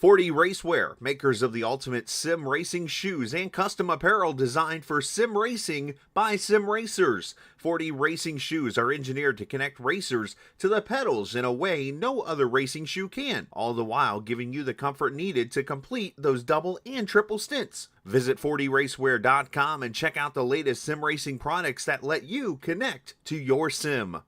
40 Racewear, makers of the ultimate sim racing shoes and custom apparel designed for sim racing by sim racers. 40 racing shoes are engineered to connect racers to the pedals in a way no other racing shoe can, all the while giving you the comfort needed to complete those double and triple stints. Visit 40racewear.com and check out the latest sim racing products that let you connect to your sim.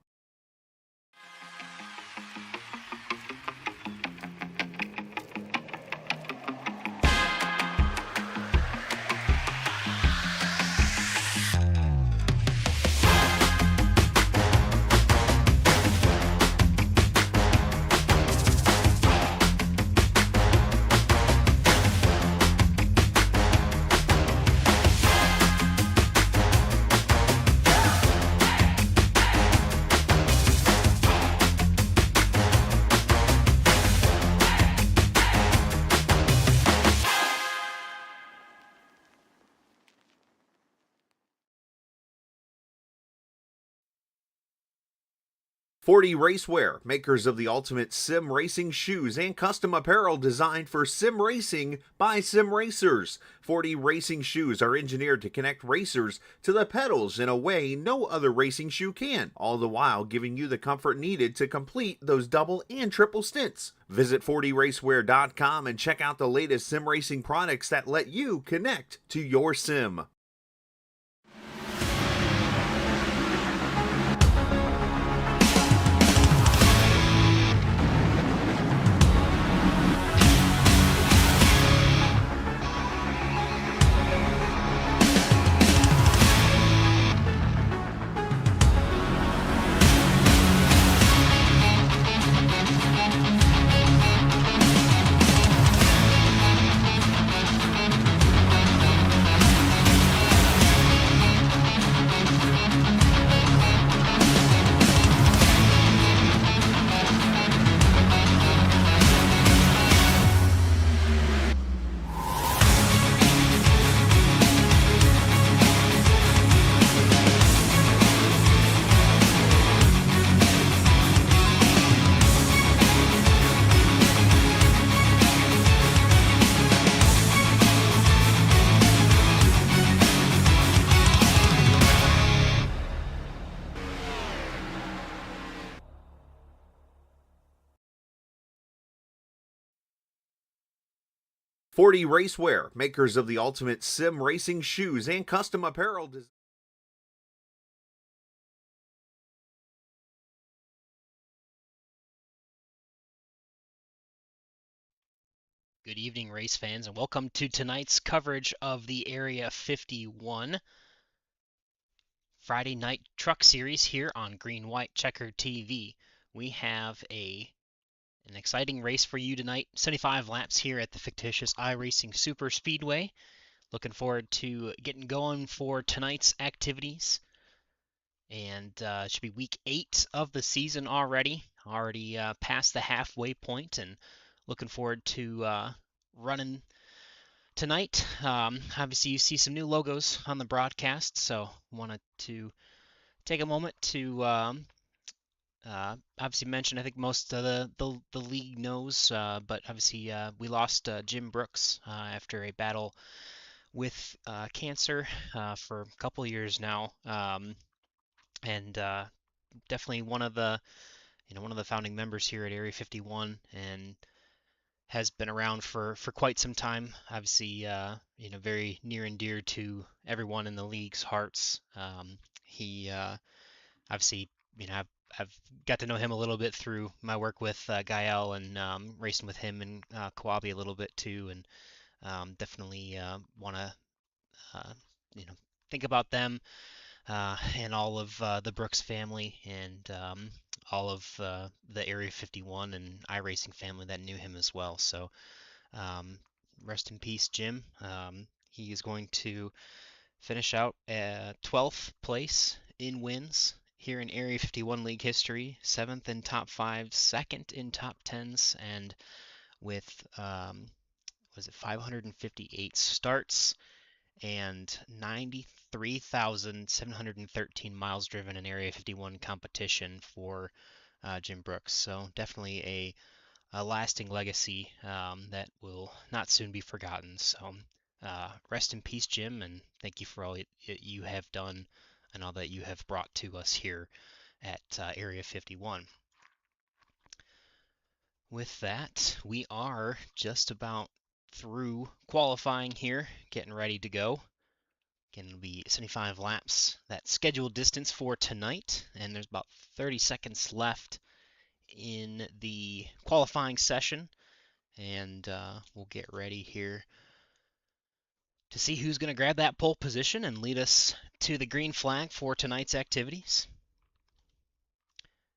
40 Racewear, makers of the ultimate sim racing shoes and custom apparel designed for sim racing by sim racers. 40 racing shoes are engineered to connect racers to the pedals in a way no other racing shoe can, all the while giving you the comfort needed to complete those double and triple stints. Visit 40racewear.com and check out the latest sim racing products that let you connect to your sim. 40 Racewear, makers of the ultimate sim racing shoes and custom apparel designed. Good evening, race fans, and welcome to tonight's coverage of the Area 51 Friday Night Truck Series here on Green White Checker TV. We have an exciting race for you tonight. 75 laps here at the fictitious iRacing Superspeedway. Looking forward to getting going for tonight's activities. And it should be week 8 of the season already. Already past the halfway point, and looking forward to running tonight. Obviously, you see some new logos on the broadcast, so wanted to take a moment to obviously mention. I think most of the league knows, but obviously we lost Jim Brooks after a battle with cancer for a couple years now, and definitely one of the one of the founding members here at Area 51, and has been around for quite some time. Obviously, very near and dear to everyone in the league's hearts. He obviously, I've got to know him a little bit through my work with Gael, and racing with him and Kawabi a little bit too, and definitely want to uh, you know think about them and all of the Brooks family, and all of the Area 51 and iRacing family that knew him as well. So um, rest in peace, Jim. He is going to finish out at 12th place in wins here in Area 51 League history, 7th in top 5, 2nd in top 10s, and with was it 558 starts and 93,713 miles driven in Area 51 competition for Jim Brooks. So definitely a a lasting legacy that will not soon be forgotten. So rest in peace, Jim, and thank you for all you have done and all that you have brought to us here at Area 51. With that, we are just about through qualifying here, getting ready to go. Again, it'll be 75 laps, that scheduled distance for tonight, and there's about 30 seconds left in the qualifying session, and we'll get ready here to see who's going to grab that pole position and lead us to the green flag for tonight's activities.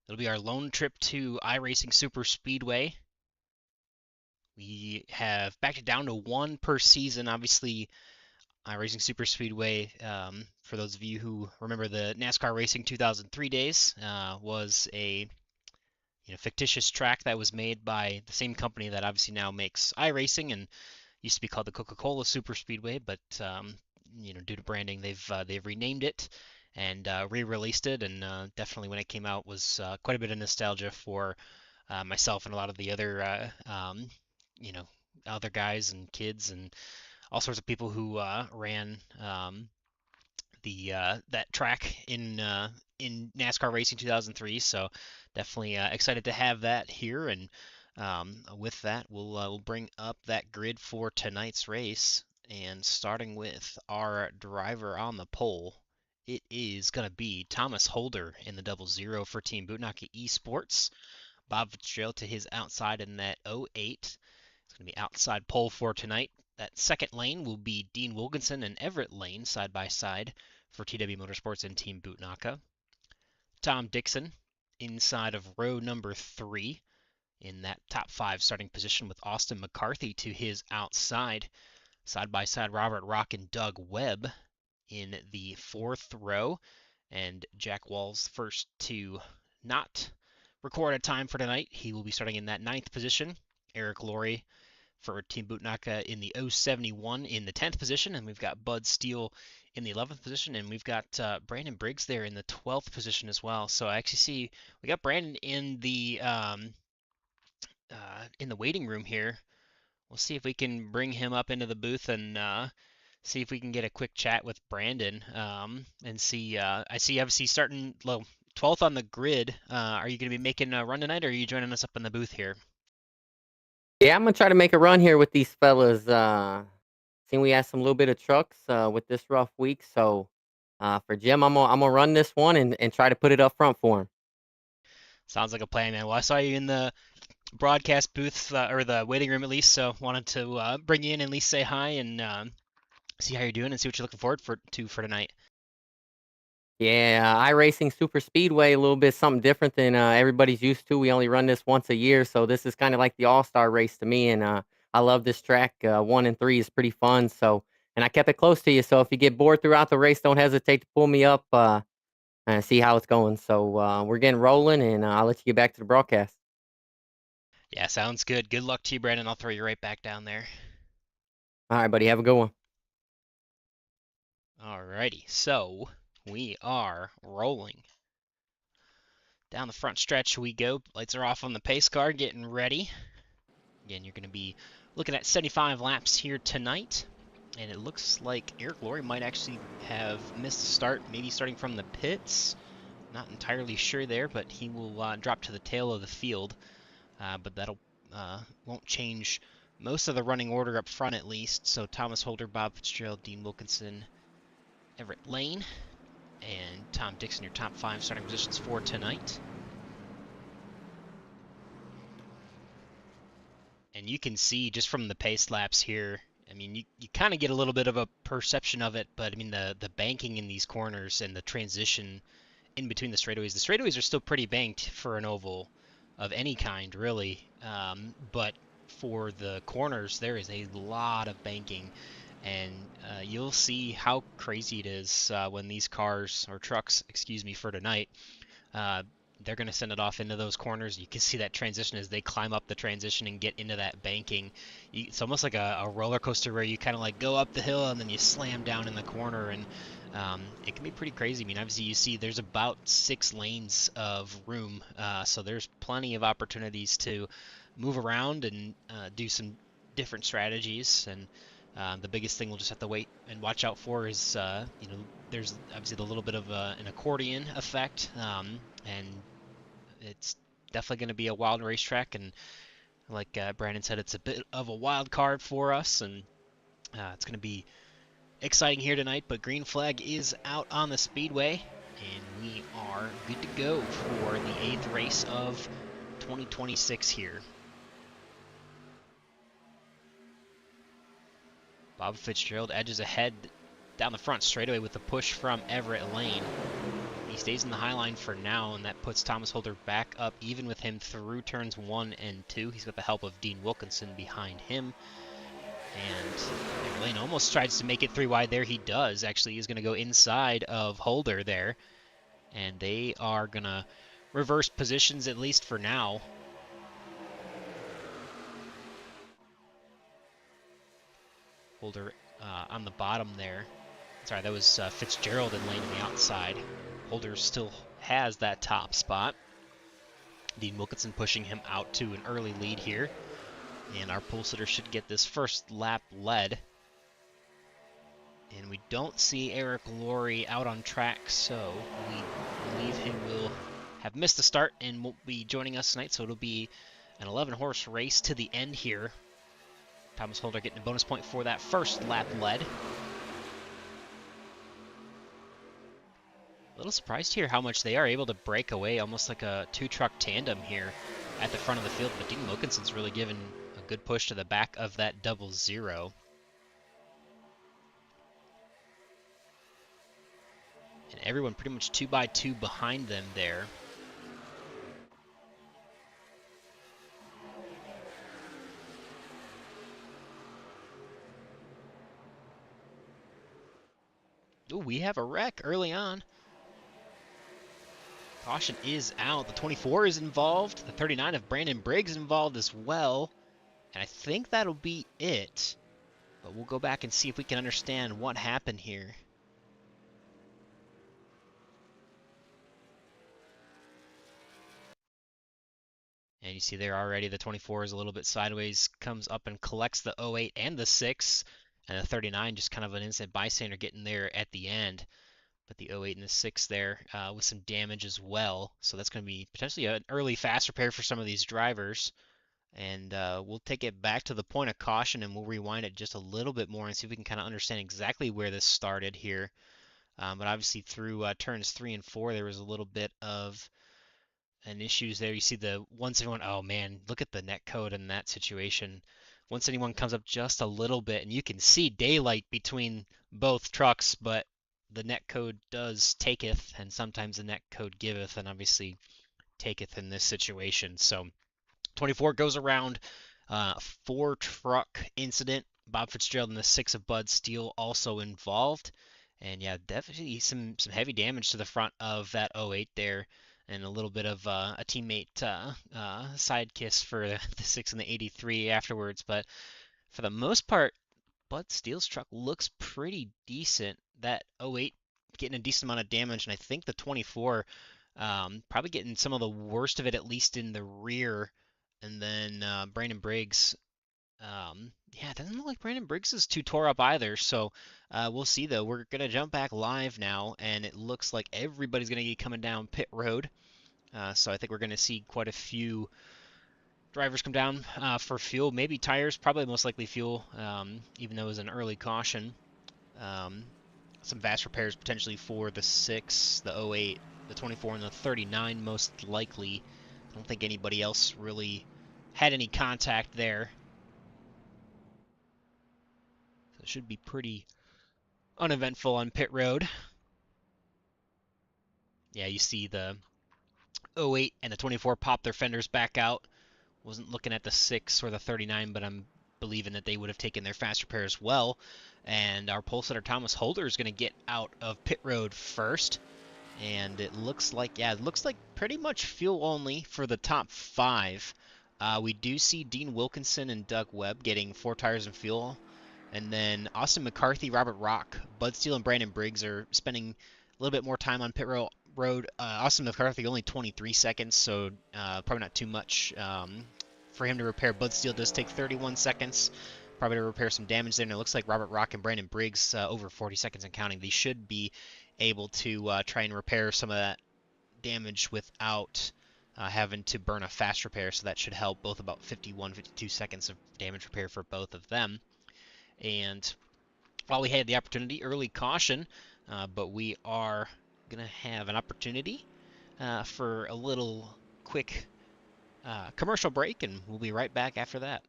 It'll be our lone trip to iRacing Superspeedway. We have backed it down to one per season. Obviously, iRacing Superspeedway, for those of you who remember the NASCAR Racing 2003 days, was a fictitious track that was made by the same company that obviously now makes iRacing and used to be called the Coca-Cola Superspeedway, but due to branding, they've renamed it and re-released it, and definitely when it came out was quite a bit of nostalgia for myself and a lot of the other other guys and kids and all sorts of people who ran the that track in NASCAR Racing 2003. So definitely excited to have that here. And with that, we'll bring up that grid for tonight's race. And starting with our driver on the pole, it is going to be Thomas Holder in the 00 for Team Bootnaka Esports. Bob Fitzgerald to his outside in that 08. It's going to be outside pole for tonight. That second lane will be Dean Wilkinson and Everett Lane side by side for TW Motorsports and Team Bootnaka. Tom Dixon inside of row number 3 in that top 5 starting position with Austin McCarthy to his outside. Side by side, Robert Rock and Doug Webb in the 4th row. And Jack Walls first to not record a time for tonight. He will be starting in that 9th position. Eric Laurie for Team Bootnaka in the 071 in the 10th position, and we've got Bud Steele in the 11th position, and we've got Brandon Briggs there in the 12th position as well. So I actually see we got Brandon in the waiting room here. We'll see if we can bring him up into the booth and see if we can get a quick chat with Brandon and see. I see obviously starting 12th on the grid. Are you going to be making a run tonight, or are you joining us up in the booth here? Yeah, I'm gonna try to make a run here with these fellas. Seeing we have some little bit of trucks with this rough week, so for Jim, I'm gonna run this one and try to put it up front for him. Sounds like a plan, man. Well, I saw you in the broadcast booth or the waiting room at least, so wanted to bring you in and at least say hi and see how you're doing and see what you're looking forward for tonight. Yeah, iRacing Super Speedway, a little bit something different than everybody's used to. We only run this once a year, so this is kind of like the all-star race to me, and I love this track. 1 and 3 is pretty fun, so and I kept it close to you. So if you get bored throughout the race, don't hesitate to pull me up and see how it's going. So we're getting rolling, and I'll let you get back to the broadcast. Yeah, sounds good. Good luck to you, Brandon. I'll throw you right back down there. All right, buddy, have a good one. Alrighty, so we are rolling. Down the front stretch we go. Lights are off on the pace car, getting ready. Again, you're going to be looking at 75 laps here tonight. And it looks like Eric Laurie might actually have missed the start, maybe starting from the pits. Not entirely sure there, but he will drop to the tail of the field. But that'll won't change most of the running order up front at least. So Thomas Holder, Bob Fitzgerald, Dean Wilkinson, Everett Lane, and Tom Dixon, your top 5 starting positions for tonight. And you can see just from the pace laps here, I mean, you kind of get a little bit of a perception of it, but I mean, the banking in these corners and the transition in between the straightaways are still pretty banked for an oval of any kind, really. But for the corners, there is a lot of banking, and you'll see how crazy it is when these cars, or trucks, excuse me, for tonight, they're going to send it off into those corners. You can see that transition as they climb up the transition and get into that banking. It's almost like a roller coaster where you kind of like go up the hill and then you slam down in the corner, and it can be pretty crazy. I mean, obviously you see there's about 6 lanes of room, so there's plenty of opportunities to move around and do some different strategies. And the biggest thing we'll just have to wait and watch out for is, there's obviously a little bit of an accordion effect, and it's definitely going to be a wild racetrack. And like Brandon said, it's a bit of a wild card for us, and it's going to be exciting here tonight. But green flag is out on the speedway, and we are good to go for the 8th race of 2026 here. Bob Fitzgerald edges ahead down the front straightaway with the push from Everett Lane. He stays in the high line for now, and that puts Thomas Holder back up even with him through turns 1 and 2. He's got the help of Dean Wilkinson behind him. And Everett Lane almost tries to make it 3 wide there. He does. Actually, he's going to go inside of Holder there. And they are going to reverse positions, at least for now. Holder on the bottom there. Sorry, that was Fitzgerald and Lane on the outside. Holder still has that top spot. Dean Wilkinson pushing him out to an early lead here. And our pole sitter should get this first lap led. And we don't see Eric Laurie out on track, so we believe he will have missed the start and won't be joining us tonight. So it'll be an 11-horse race to the end here. Thomas Holder getting a bonus point for that first lap led. A little surprised here how much they are able to break away, almost like a 2-truck tandem here at the front of the field. But Dean Wilkinson's really given a good push to the back of that 00. And everyone pretty much 2 by 2 behind them there. Ooh, we have a wreck early on. Caution is out. The 24 is involved. The 39 of Brandon Briggs involved as well. And I think that'll be it. But we'll go back and see if we can understand what happened here. And you see there already the 24 is a little bit sideways, comes up and collects the 08 and the 6. And the 39 just kind of an inside bystander getting there at the end. But the 08 and the 6 there with some damage as well. So that's going to be potentially an early fast repair for some of these drivers. And we'll take it back to the point of caution, and we'll rewind it just a little bit more and see if we can kind of understand exactly where this started here. But obviously through turns 3 and 4, there was a little bit of an issues there. You see the 171, oh man, look at the net code in that situation. 171 comes up just a little bit, and you can see daylight between both trucks, but the net code does taketh, and sometimes the net code giveth, and obviously taketh in this situation. So 24 goes around, 4-truck incident. Bob Fitzgerald and the 6 of Bud Steele also involved. And yeah, definitely some heavy damage to the front of that 08 there, and a little bit of a teammate side kiss for the 6 and the 83 afterwards. But for the most part, Bud Steele's truck looks pretty decent. That 08 getting a decent amount of damage, and I think the 24 probably getting some of the worst of it, at least in the rear. And then Brandon Briggs, yeah, it doesn't look like Brandon Briggs is too tore up either. So we'll see, though. We're going to jump back live now, and it looks like everybody's going to be coming down pit road. So I think we're going to see quite a few drivers come down for fuel, maybe tires, probably most likely fuel, even though it was an early caution. Some vast repairs potentially for the 6, the 08, the 24, and the 39 most likely. I don't think anybody else really had any contact there. So it should be pretty uneventful on pit road. Yeah, you see the 08 and the 24 pop their fenders back out. Wasn't looking at the 6 or the 39, but I'm believing that they would have taken their fast repair as well. And our pole sitter Thomas Holder is going to get out of pit road first. And it looks like, yeah, it looks like pretty much fuel only for the top 5. We do see Dean Wilkinson and Doug Webb getting 4 tires and fuel. And then Austin McCarthy, Robert Rock, Bud Steele, and Brandon Briggs are spending a little bit more time on pit road. Austin McCarthy only 23 seconds, so probably not too much for him to repair. Bud Steele does take 31 seconds, probably to repair some damage there. And it looks like Robert Rock and Brandon Briggs over 40 seconds and counting. They should be able to try and repair some of that damage without having to burn a fast repair. So that should help, both about 51, 52 seconds of damage repair for both of them. And while we had the opportunity, early caution, but we are going to have an opportunity for a little quick commercial break, and we'll be right back after that.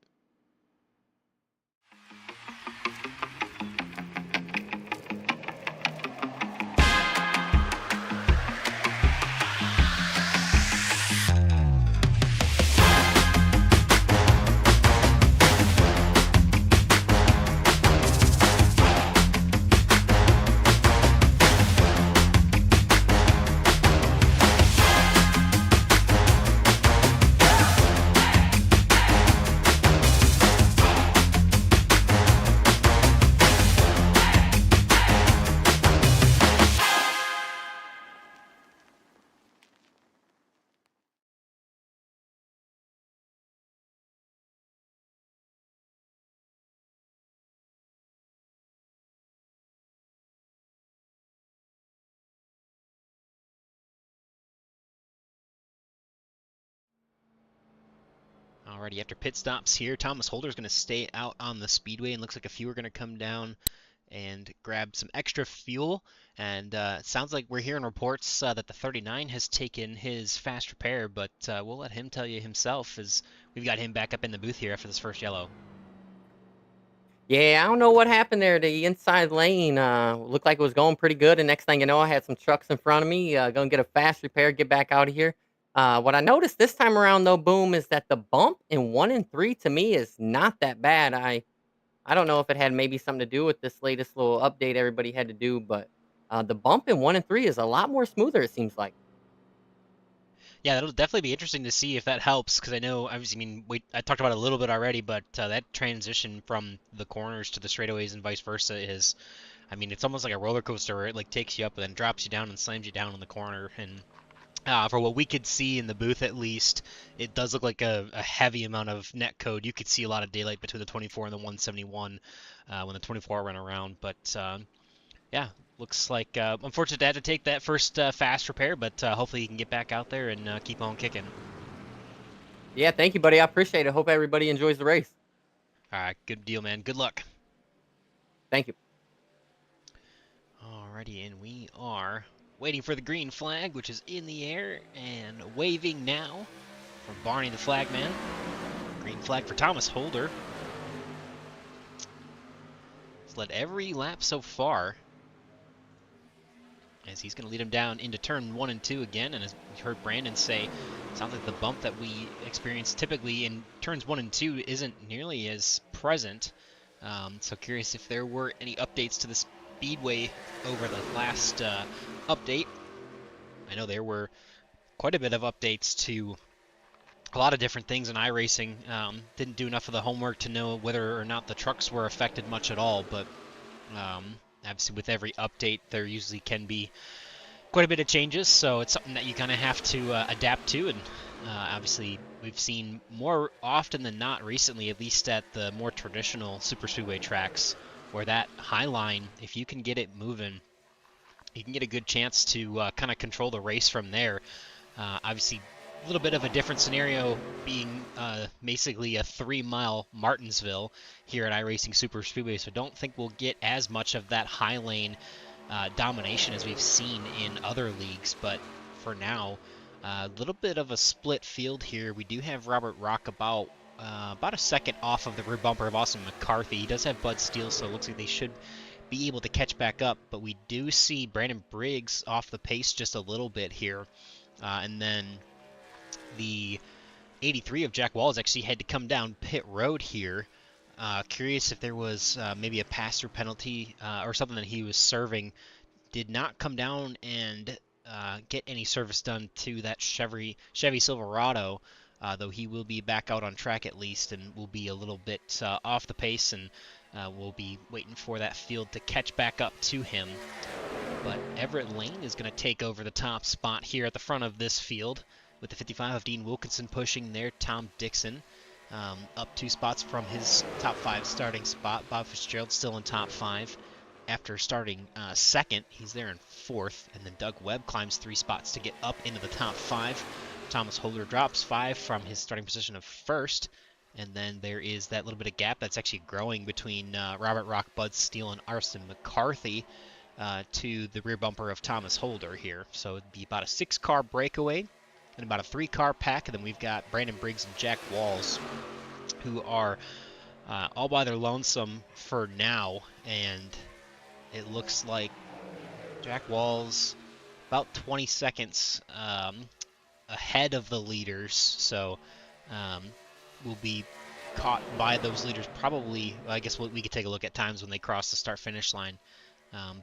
Alrighty, after pit stops here, Thomas Holder's going to stay out on the speedway, and looks like a few are going to come down and grab some extra fuel. And it sounds like we're hearing reports that the 39 has taken his fast repair, but we'll let him tell you himself, as we've got him back up in the booth here after this first yellow. Yeah, I don't know what happened there. The inside lane looked like it was going pretty good, and next thing you know, I had some trucks in front of me. Gonna get a fast repair, get back out of here. What I noticed this time around, though, Boom, is that the bump in 1 and 3 to me is not that bad. I don't know if it had maybe something to do with this latest little update everybody had to do, but the bump in 1 and 3 is a lot more smoother, it seems like. Yeah, that'll definitely be interesting to see if that helps, because I know, obviously, I mean, I talked about it a little bit already, but that transition from the corners to the straightaways and vice versa is, I mean, it's almost like a roller coaster where it like takes you up and then drops you down and slams you down in the corner. And for what we could see in the booth, at least, it does look like a heavy amount of net code. You could see a lot of daylight between the 24 and the 171 when the 24 went around, but yeah, looks like unfortunate to have to take that first fast repair, but hopefully he can get back out there and keep on kicking. Yeah, thank you, buddy. I appreciate it. Hope everybody enjoys the race. All right, good deal, man. Good luck. Thank you. Alrighty, and we are waiting for the green flag, which is in the air and waving now from Barney the flagman. Green flag for Thomas Holder. He's led every lap so far, as he's going to lead him down into turn 1 and 2 again. And as we heard Brandon say, it sounds like the bump that we experience typically in turns 1 and 2 isn't nearly as present. So curious if there were any updates to the Speedway over the last update. I know there were quite a bit of updates to a lot of different things in iRacing. Didn't do enough of the homework to know whether or not the trucks were affected much at all, but obviously with every update there usually can be quite a bit of changes, so it's something that you kind of have to adapt to. And obviously we've seen more often than not recently, at least at the more traditional Superspeedway tracks, where that high line, if you can get it moving, you can get a good chance to kind of control the race from there. Obviously a little bit of a different scenario being basically a 3-mile Martinsville here at iRacing Superspeedway, so don't think we'll get as much of that high lane domination as we've seen in other leagues. But for now, a little bit of a split field here. We do have Robert Rock about a second off of the rear bumper of Austin McCarthy. He does have Bud Steele, so it looks like they should be able to catch back up, but we do see Brandon Briggs off the pace just a little bit here. And then the 83 of Jack Wallace actually had to come down pit road here. Curious if there was maybe a pass-through penalty or something that he was serving. Did not come down and get any service done to that Chevy Silverado, though he will be back out on track at least, and will be a little bit off the pace, and we'll be waiting for that field to catch back up to him. But Everett Lane is going to take over the top spot here at the front of this field, with the 55 of Dean Wilkinson pushing there. Tom Dixon up 2 spots from his top 5 starting spot. Bob Fitzgerald still in top 5 after starting second. He's there in 4th, and then Doug Webb climbs 3 spots to get up into the top 5. Thomas Holder drops 5 from his starting position of 1st, and then there is that little bit of gap that's actually growing between Robert Rock, Bud Steele, and Arston McCarthy to the rear bumper of Thomas Holder here. So it'd be about a 6-car breakaway and about a 3-car pack, and then we've got Brandon Briggs and Jack Walls, who are all by their lonesome for now, and it looks like Jack Walls about 20 seconds ahead of the leaders, so will be caught by those leaders probably. I guess we could take a look at times when they cross the start-finish line,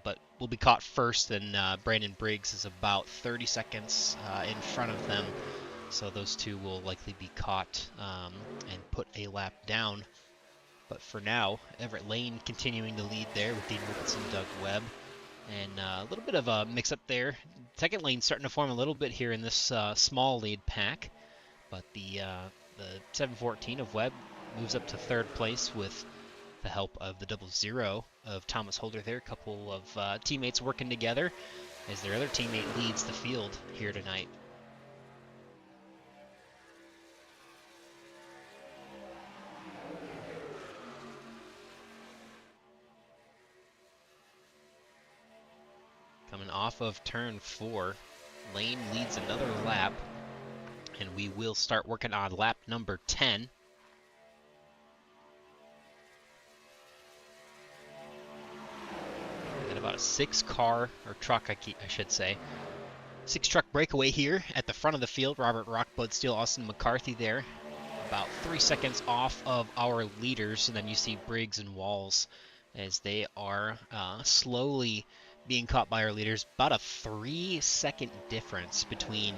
but we'll be caught first, and Brandon Briggs is about 30 seconds in front of them, so those two will likely be caught and put a lap down. But for now, Everett Lane continuing to lead there with Dean Wilkinson, Doug Webb, and a little bit of a mix-up there. Second lane starting to form a little bit here in this small lead pack, but the 714 of Webb moves up to 3rd place with the help of the 00 of Thomas Holder there. A couple of teammates working together as their other teammate leads the field here tonight. Coming off of turn 4, Lane leads another lap, and we will start working on lap number 10. And about a 6-car, or truck, I should say. 6-truck breakaway here at the front of the field. Robert Rock, Bud Steele, Austin McCarthy there. About 3 seconds off of our leaders, and then you see Briggs and Walls as they are slowly being caught by our leaders. About a 3-second difference between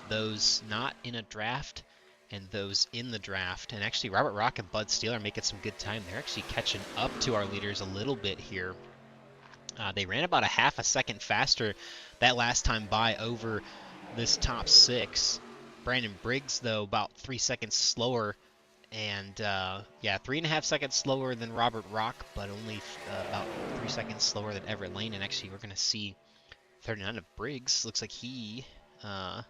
those not in a draft and those in the draft. And actually, Robert Rock and Bud Steele are making some good time. They're actually catching up to our leaders a little bit here. They ran about a half a second faster that last time by over this top 6. Brandon Briggs, though, about 3 seconds slower. And, 3.5 seconds slower than Robert Rock, but only about 3 seconds slower than Everett Lane. And actually, we're going to see 39 of Briggs. Looks like he was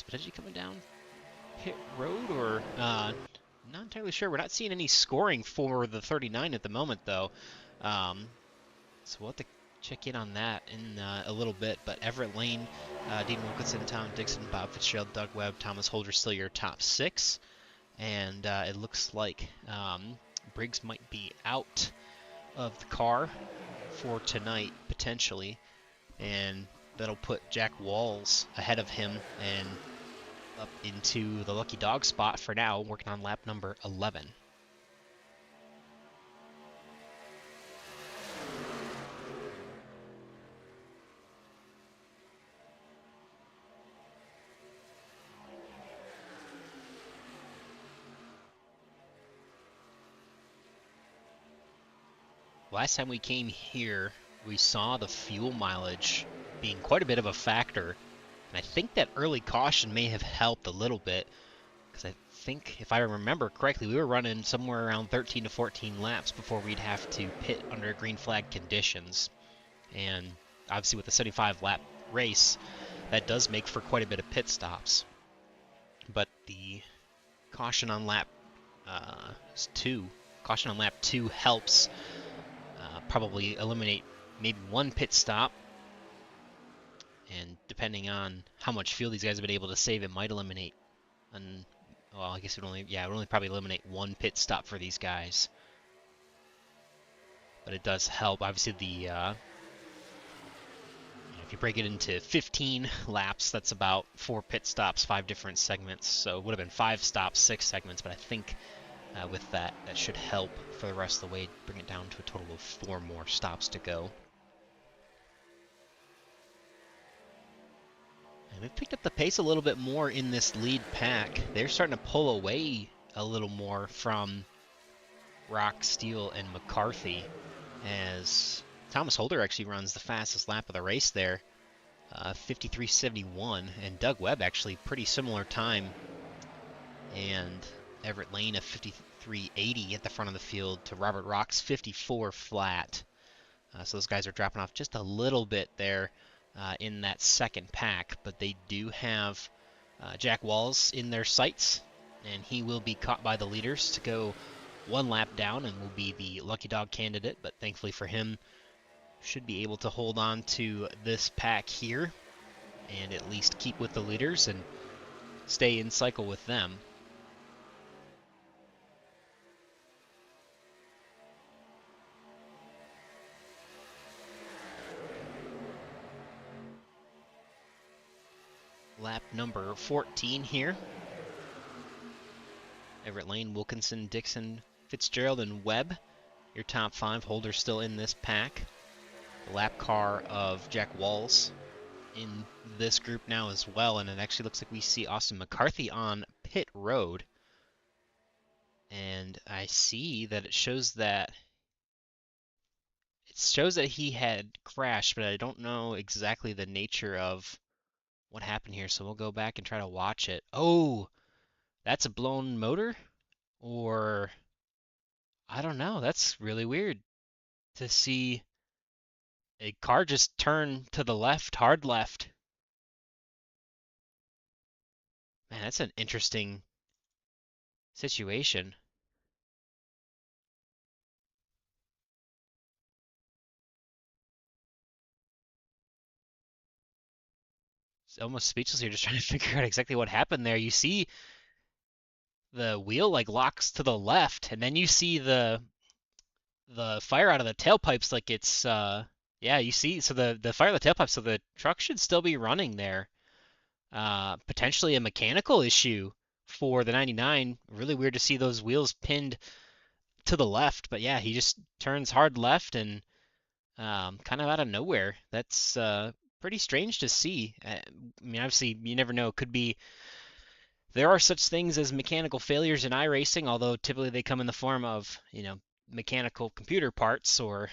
potentially coming down pit road, or not entirely sure. We're not seeing any scoring for the 39 at the moment, though. So we'll have to check in on that in a little bit. But Everett Lane, Dean Wilkinson, Tom Dixon, Bob Fitzgerald, Doug Webb, Thomas Holder still your top 6. And it looks like Briggs might be out of the car for tonight, potentially. And that'll put Jack Walls ahead of him and up into the lucky dog spot for now, working on lap number 11. Last time we came here, we saw the fuel mileage being quite a bit of a factor. And I think that early caution may have helped a little bit, because I think, if I remember correctly, we were running somewhere around 13 to 14 laps before we'd have to pit under green flag conditions. And obviously with the 75-lap race, that does make for quite a bit of pit stops. But the caution on lap 2 helps probably eliminate maybe 1 pit stop, and depending on how much fuel these guys have been able to save, it might eliminate, well, I guess it would only probably eliminate 1 pit stop for these guys. But it does help. Obviously, if you break it into 15 laps, that's about 4 pit stops, 5 different segments. So it would have been 5 stops, 6 segments, but I think with that should help for the rest of the way, bring it down to a total of 4 more stops to go. And we've picked up the pace a little bit more in this lead pack. They're starting to pull away a little more from Rock, Steele, and McCarthy, as Thomas Holder actually runs the fastest lap of the race there, 53.71, and Doug Webb actually pretty similar time. And Everett Lane a 53.80 at the front of the field to Robert Rock's 54 flat. So those guys are dropping off just a little bit there in that second pack, but they do have Jack Walls in their sights, and he will be caught by the leaders to go one lap down and will be the lucky dog candidate, but thankfully for him, should be able to hold on to this pack here and at least keep with the leaders and stay in cycle with them. Lap number 14 here. Everett Lane, Wilkinson, Dixon, Fitzgerald, and Webb. Your top 5 holders still in this pack. The lap car of Jack Walls in this group now as well, and it actually looks like we see Austin McCarthy on pit road. And I see that it shows that he had crashed, but I don't know exactly the nature of what happened here, so we'll go back and try to watch it. Oh, that's a blown motor? Or I don't know. That's really weird to see a car just turn to the left, hard left. Man, that's an interesting situation. It's almost speechless here, just trying to figure out exactly what happened there. You see the wheel like locks to the left, and then you see the fire out of the tailpipes like it's yeah, you see, so the fire out of the tailpipes, so the truck should still be running there. Potentially a mechanical issue for the 99. Really weird to see those wheels pinned to the left, but yeah, he just turns hard left and kind of out of nowhere. That's pretty strange to see. I mean, obviously, you never know. Could be there are such things as mechanical failures in iRacing, although typically they come in the form of, mechanical computer parts or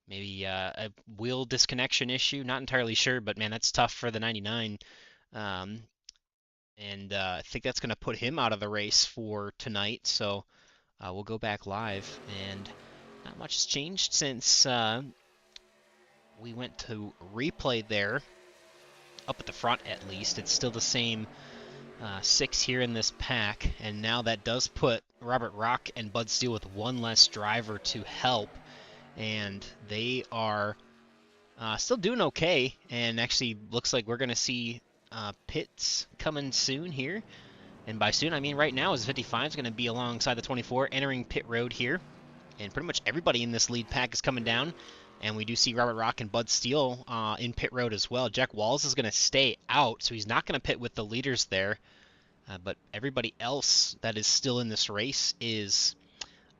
maybe a wheel disconnection issue. Not entirely sure, but man, that's tough for the 99. And I think that's going to put him out of the race for tonight. So we'll go back live, and not much has changed since we went to replay there. Up at the front, at least, it's still the same 6 here in this pack, and now that does put Robert Rock and Bud Steele with one less driver to help, and they are still doing okay, and actually looks like we're going to see pits coming soon here. And by soon, I mean right now, as 55 is going to be alongside the 24, entering pit road here. And pretty much everybody in this lead pack is coming down. And we do see Robert Rock and Bud Steele in pit road as well. Jack Walls is going to stay out, so he's not going to pit with the leaders there. But everybody else that is still in this race is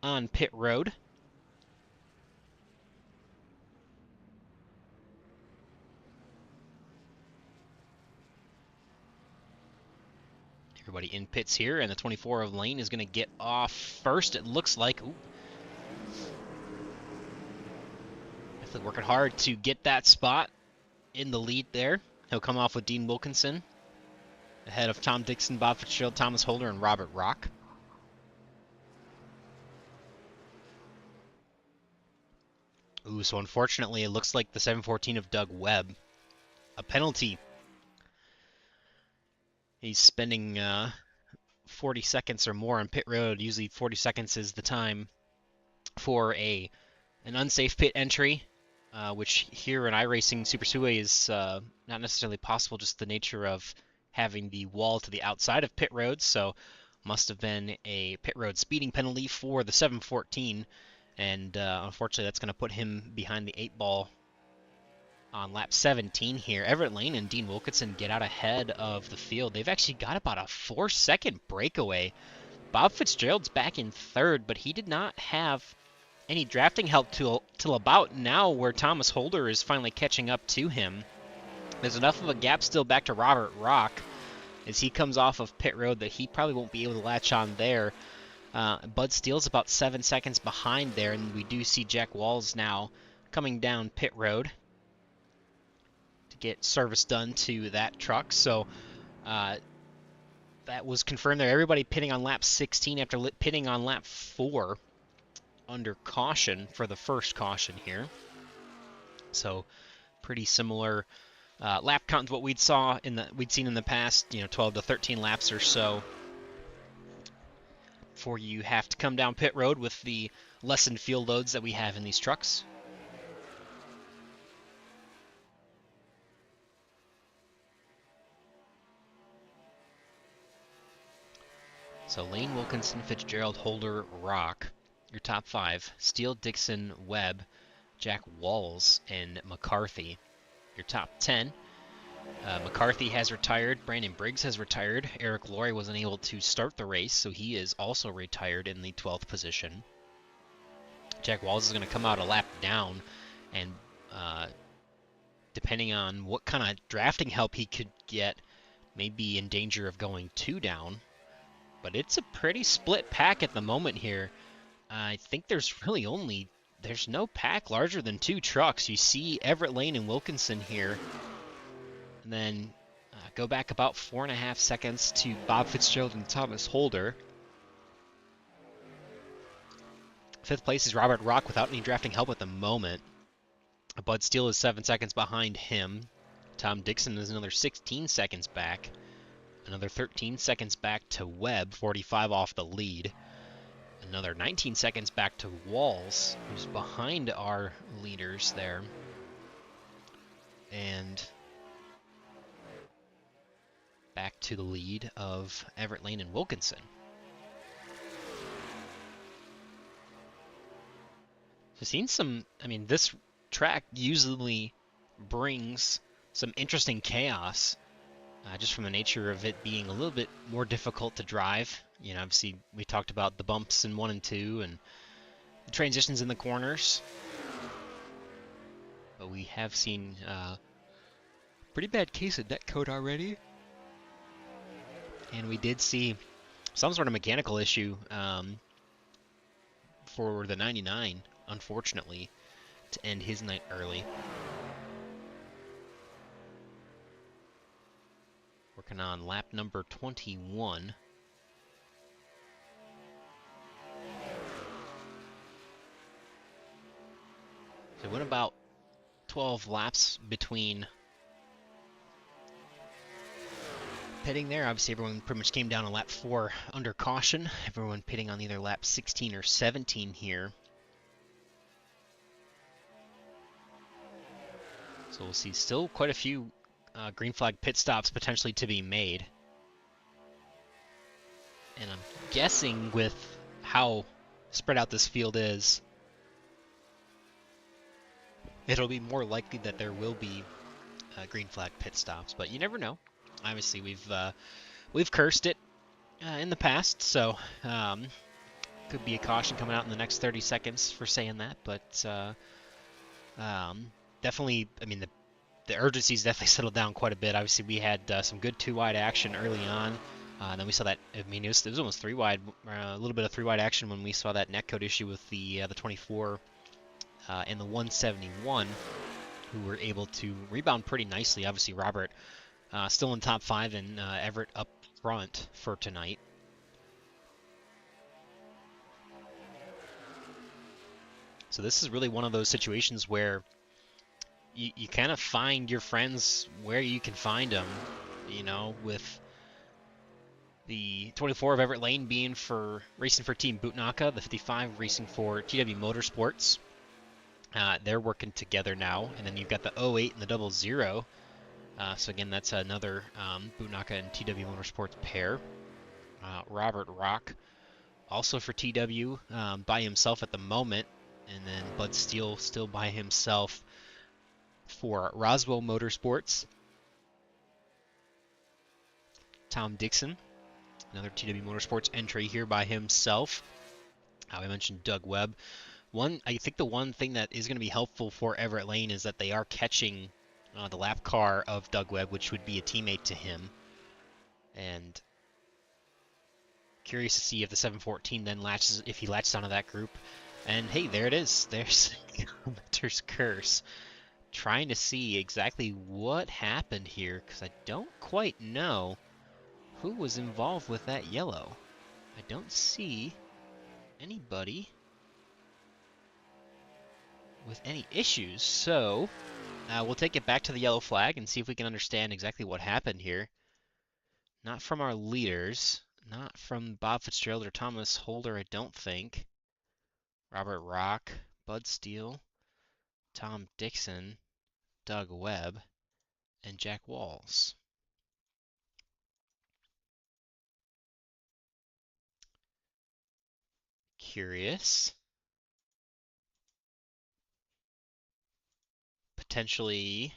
on pit road. Everybody in pits here, and the 24 of Lane is going to get off first, it looks like. Ooh. Definitely working hard to get that spot in the lead there. He'll come off with Dean Wilkinson, ahead of Tom Dixon, Bob Fitzgerald, Thomas Holder, and Robert Rock. Ooh, so unfortunately, it looks like the 714 of Doug Webb. A penalty. He's spending 40 seconds or more on pit road. Usually 40 seconds is the time for an unsafe pit entry, which here in iRacing Superspeedway is not necessarily possible, just the nature of having the wall to the outside of pit road. So must have been a pit road speeding penalty for the 714, and unfortunately that's going to put him behind the 8 ball on lap 17 here. Everett Lane and Dean Wilkinson get out ahead of the field. They've actually got about a 4-second breakaway. Bob Fitzgerald's back in 3rd, but he did not have any drafting help till about now, where Thomas Holder is finally catching up to him. There's enough of a gap still back to Robert Rock as he comes off of pit road that he probably won't be able to latch on there. Bud Steele's about 7 seconds behind there, and we do see Jack Walls now coming down pit road to get service done to that truck. So that was confirmed there. Everybody pitting on lap 16 after pitting on lap 4 under caution for the first caution here. So pretty similar lap count to what we'd seen in the past, 12 to 13 laps or so. Before you have to come down pit road with the lessened fuel loads that we have in these trucks. So Lane, Wilkinson, Fitzgerald, Holder, Rock, your top 5. Steele, Dixon, Webb, Jack Walls, and McCarthy. Your top 10. McCarthy has retired. Brandon Briggs has retired. Eric Laurie wasn't able to start the race, so he is also retired in the 12th position. Jack Walls is going to come out a lap down, and depending on what kind of drafting help he could get, may be in danger of going 2 down. But it's a pretty split pack at the moment here. I think there's no pack larger than 2 trucks. You see Everett Lane and Wilkinson here. And then go back about 4.5 seconds to Bob Fitzgerald and Thomas Holder. 5th place is Robert Rock without any drafting help at the moment. Bud Steele is 7 seconds behind him. Tom Dixon is another 16 seconds back. Another 13 seconds back to Webb, 45 off the lead. Another 19 seconds back to Walls, who's behind our leaders there. And back to the lead of Everett Lane and Wilkinson. So seen some, this track usually brings some interesting chaos. Just from the nature of it being a little bit more difficult to drive. Obviously we talked about the bumps in 1 and 2 and the transitions in the corners. But we have seen a pretty bad case of netcode already. And we did see some sort of mechanical issue for the 99, unfortunately, to end his night early. Working on lap number 21. So it went about 12 laps between pitting there. Obviously everyone pretty much came down on lap 4 under caution. Everyone pitting on either lap 16 or 17 here. So we'll see still quite a few green flag pit stops potentially to be made. And I'm guessing with how spread out this field is, it'll be more likely that there will be green flag pit stops, but you never know. Obviously we've cursed it in the past, so could be a caution coming out in the next 30 seconds for saying that, but definitely, the urgency's definitely settled down quite a bit. Obviously, we had some good 2-wide action early on. Then we saw that, it was almost 3-wide, a little bit of 3-wide action when we saw that netcode issue with the 24 and the 171, who were able to rebound pretty nicely. Obviously, Robert still in top 5 and Everett up front for tonight. So this is really one of those situations where you kind of find your friends where you can find them, with the 24 of Everett Lane being racing for Team Bootnaka, the 55 racing for TW Motorsports. They're working together now, and then you've got the 08 and the 00. So again, that's another Bootnaka and TW Motorsports pair. Robert Rock, also for TW, by himself at the moment, and then Bud Steele still by himself for Roswell Motorsports. Tom Dixon, another TW Motorsports entry here by himself. We mentioned Doug Webb. I think the one thing that is going to be helpful for Everett Lane is that they are catching the lap car of Doug Webb, which would be a teammate to him. And curious to see if the 714 then if he latches onto that group. And hey, there it is. There's Kilometer's Curse. Trying to see exactly what happened here, because I don't quite know who was involved with that yellow. I don't see anybody with any issues, so we'll take it back to the yellow flag and see if we can understand exactly what happened here. Not from our leaders, not from Bob Fitzgerald or Thomas Holder, I don't think. Robert Rock, Bud Steele, Tom Dixon, Doug Webb, and Jack Walls. Curious. Potentially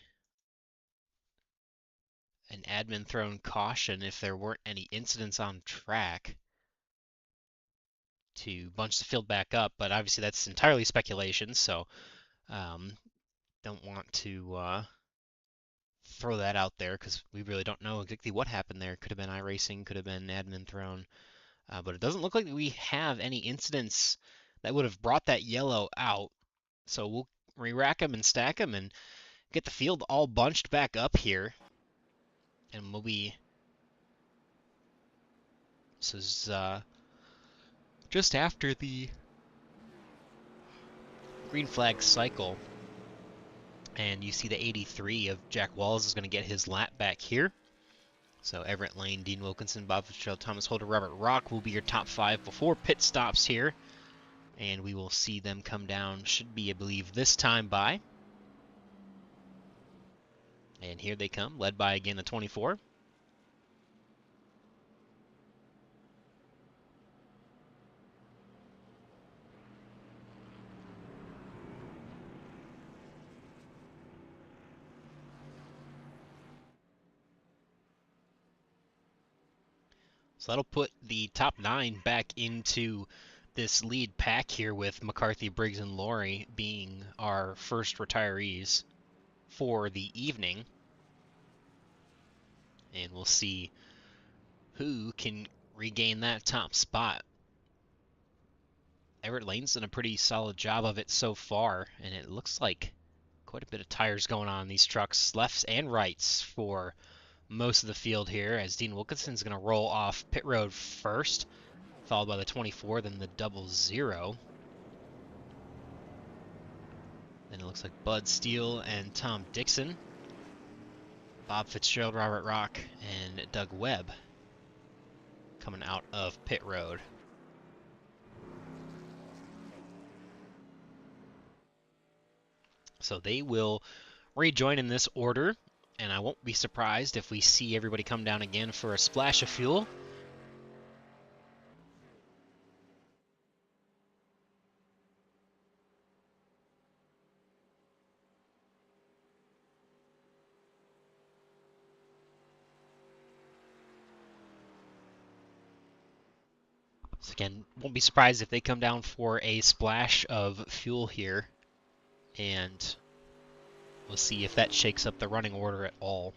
an admin thrown caution if there weren't any incidents on track to bunch the field back up, but obviously that's entirely speculation, so don't want to throw that out there because we really don't know exactly what happened there. Could have been iRacing, could have been admin thrown, but it doesn't look like we have any incidents that would have brought that yellow out, so we'll re-rack them and stack them and get the field all bunched back up here, and we'll be... This is just after the green flag cycle, and you see the 83 of Jack Walls is going to get his lap back here. So Everett Lane, Dean Wilkinson, Bob Fitzgerald, Thomas Holder, Robert Rock will be your top 5 before pit stops here, and we will see them come down, should be, I believe, this time by. And here they come, led by, again, the 24. So that'll put the top 9 back into this lead pack here, with McCarthy, Briggs, and Laurie being our first retirees for the evening. And we'll see who can regain that top spot. Everett Lane's done a pretty solid job of it so far, and it looks like quite a bit of tires going on these trucks, lefts and rights, for most of the field here, as Dean Wilkinson's going to roll off pit road first, followed by the 24, then the 00. Then it looks like Bud Steele and Tom Dixon, Bob Fitzgerald, Robert Rock, and Doug Webb coming out of pit road. So they will rejoin in this order, and I won't be surprised if we see everybody come down again for a splash of fuel. So again, won't be surprised if they come down for a splash of fuel here, and we'll see if that shakes up the running order at all.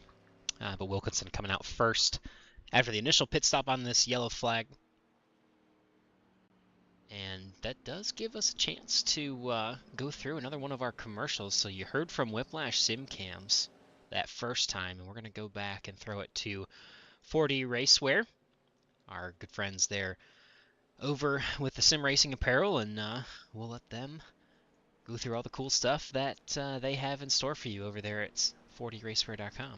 But Wilkinson coming out first after the initial pit stop on this yellow flag. And that does give us a chance to go through another one of our commercials. So you heard from Whiplash Sim Cams that first time, and we're going to go back and throw it to 4D Racewear, our good friends there over with the sim racing apparel, and we'll let them go through all the cool stuff that they have in store for you over there at 4dracewear.com.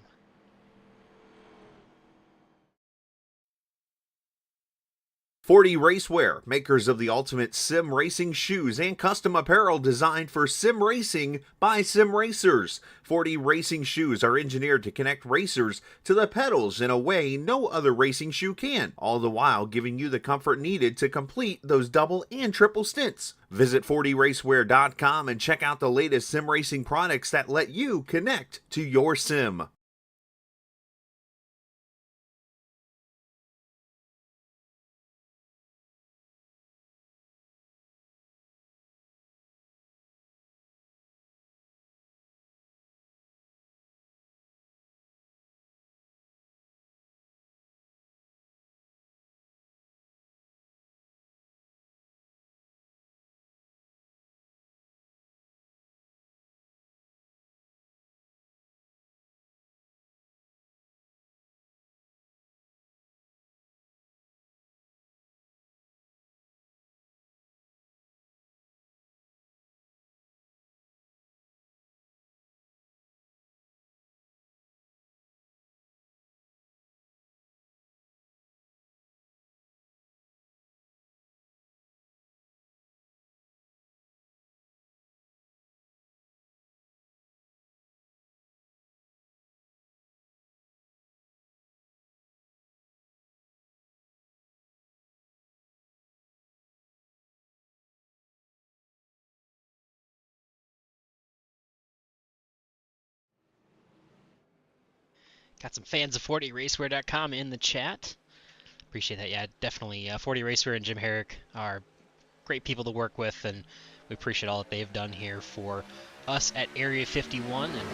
.40 Racewear, makers of the ultimate sim racing shoes and custom apparel designed for sim racing by sim racers. .40 racing shoes are engineered to connect racers to the pedals in a way no other racing shoe can, all the while giving you the comfort needed to complete those double and triple stints. Visit 40racewear.com and check out the latest sim racing products that let you connect to your sim. Got some fans of 40racewear.com in the chat. Appreciate that. Yeah, definitely. 40 Racewear and Jim Herrick are great people to work with, and we appreciate all that they've done here for us at Area 51. And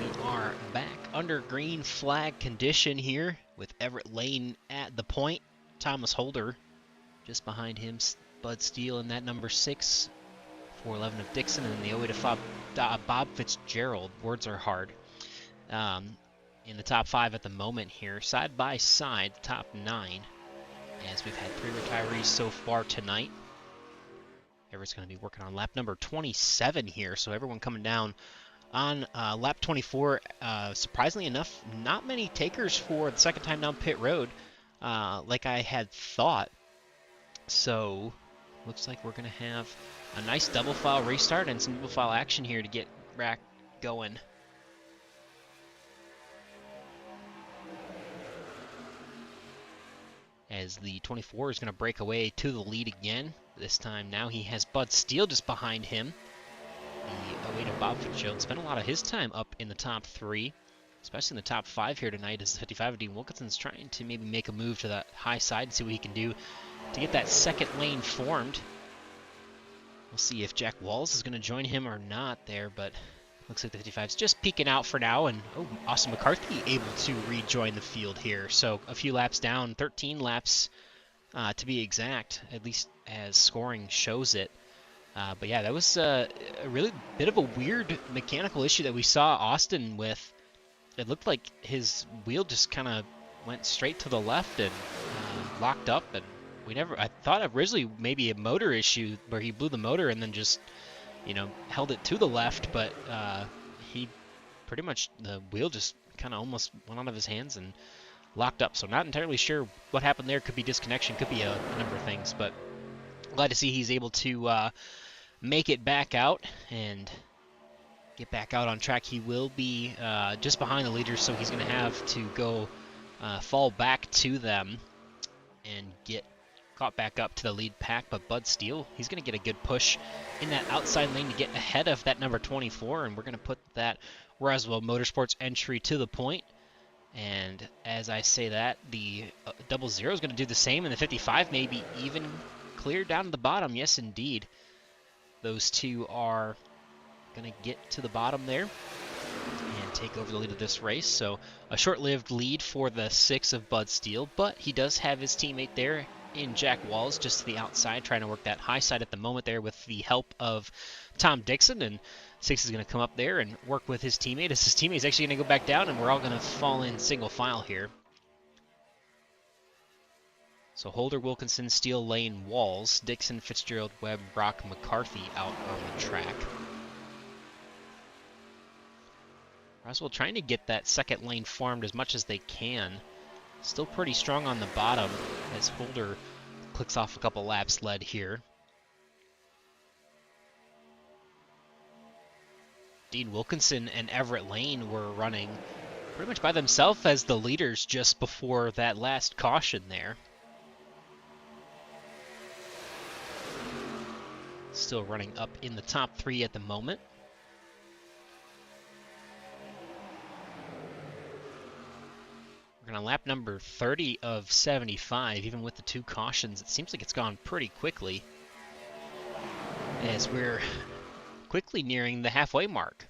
we are back under green flag condition here with Everett Lane at the point. Thomas Holder just behind him, Bud Steele in that number 6, 411 of Dixon, and the 08 of Bob Fitzgerald. Words are hard. In the top 5 at the moment here, side by side, top 9, as we've had 3 retirees so far tonight. Everett's going to be working on lap number 27 here, so everyone coming down on lap 24. Surprisingly enough, not many takers for the second time down pit road, like I had thought. So looks like we're going to have a nice double file restart and some double file action here to get back going. As the 24 is going to break away to the lead again. This time now he has Bud Steele just behind him. The 08 of Bob Fitzgerald spent a lot of his time up in the top 3, especially in the top 5 here tonight, as the 55 of Dean Wilkinson's trying to maybe make a move to the high side and see what he can do to get that second lane formed. We'll see if Jack Walls is going to join him or not there, but looks like the 55's just peeking out for now, and Austin McCarthy able to rejoin the field here. So a few laps down, 13 laps to be exact, at least as scoring shows it. But yeah, that was a really bit of a weird mechanical issue that we saw Austin with. It looked like his wheel just kind of went straight to the left and locked up, and I thought originally maybe a motor issue where he blew the motor and then just, held it to the left, but he pretty much, the wheel just kind of almost went out of his hands and locked up. So not entirely sure what happened there. Could be disconnection, could be a number of things, but glad to see he's able to make it back out and get back out on track. He will be just behind the leaders, so he's going to have to go fall back to them and get caught back up to the lead pack. But Bud Steele, he's going to get a good push in that outside lane to get ahead of that number 24, and we're going to put that Roswell Motorsports entry to the point. And as I say that, the 00 is going to do the same, and the 55 maybe even clear down to the bottom. Yes, indeed. Those two are going to get to the bottom there and take over the lead of this race. So a short-lived lead for the 6 of Bud Steele, but he does have his teammate there in Jack Walls just to the outside, trying to work that high side at the moment there with the help of Tom Dixon. And 6 is going to come up there and work with his teammate, as his teammate is actually going to go back down, and we're all going to fall in single file here. So Holder, Wilkinson, Steele, Lane, Walls, Dixon, Fitzgerald, Webb, Brock, McCarthy out on the track. Roswell trying to get that second lane formed as much as they can. Still pretty strong on the bottom as Holder clicks off a couple laps led here. Dean Wilkinson and Everett Lane were running pretty much by themselves as the leaders just before that last caution there. Still running up in the top 3 at the moment. We're going to lap number 30 of 75, even with the 2 cautions. It seems like it's gone pretty quickly, as we're quickly nearing the halfway mark.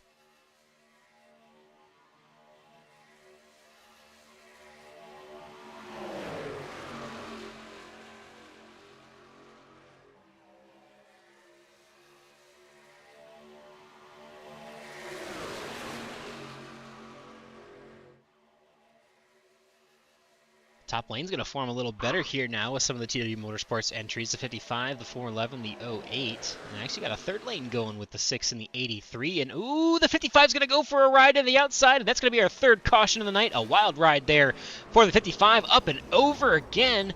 Top lane's going to form a little better here now with some of the TW Motorsports entries, the 55, the 411, the 08. And I actually got a third lane going with the 6 and the 83. And ooh, the 55 is going to go for a ride to the outside, and that's going to be our third caution of the night. A wild ride there for the 55, up and over again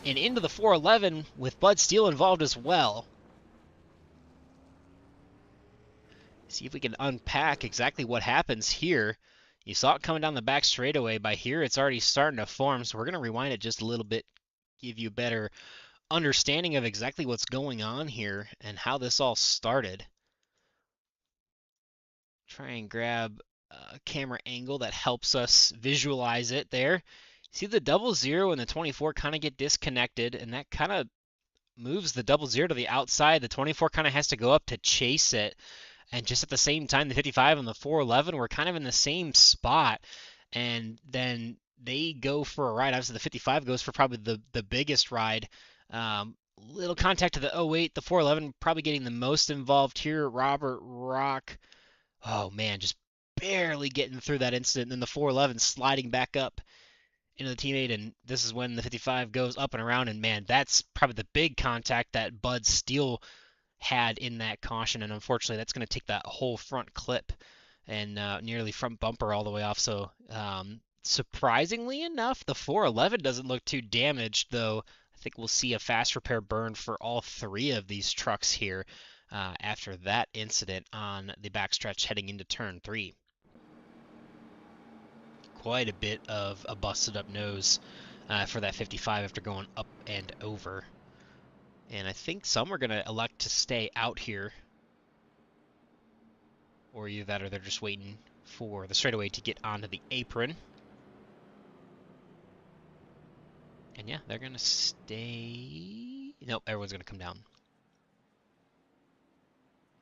and into the 411 with Bud Steele involved as well. See if we can unpack exactly what happens here. You saw it coming down the back straightaway. By here, it's already starting to form, so we're going to rewind it just a little bit, give you a better understanding of exactly what's going on here and how this all started. Try and grab camera angle that helps us visualize it there. See the 00 and the 24 kind of get disconnected, and that kind of moves the 00 to the outside. The 24 kind of has to go up to chase it, and just at the same time, the 55 and the 411 were kind of in the same spot, and then they go for a ride. Obviously, the 55 goes for probably the biggest ride. Little contact to the 08, the 411 probably getting the most involved here. Robert Rock, oh man, just barely getting through that incident. And then the 411 sliding back up into the teammate, and this is when the 55 goes up and around. And man, that's probably the big contact that Bud Steele had in that caution, and unfortunately, that's going to take that whole front clip and nearly front bumper all the way off. So surprisingly enough, the 411 doesn't look too damaged, though. I think we'll see a fast repair burn for all three of these trucks here after that incident on the backstretch heading into turn 3. Quite a bit of a busted up nose for that 55 after going up and over. And I think some are going to elect to stay out here. Or either that or they're just waiting for the straightaway to get onto the apron. And yeah, they're going to stay. Nope, everyone's going to come down.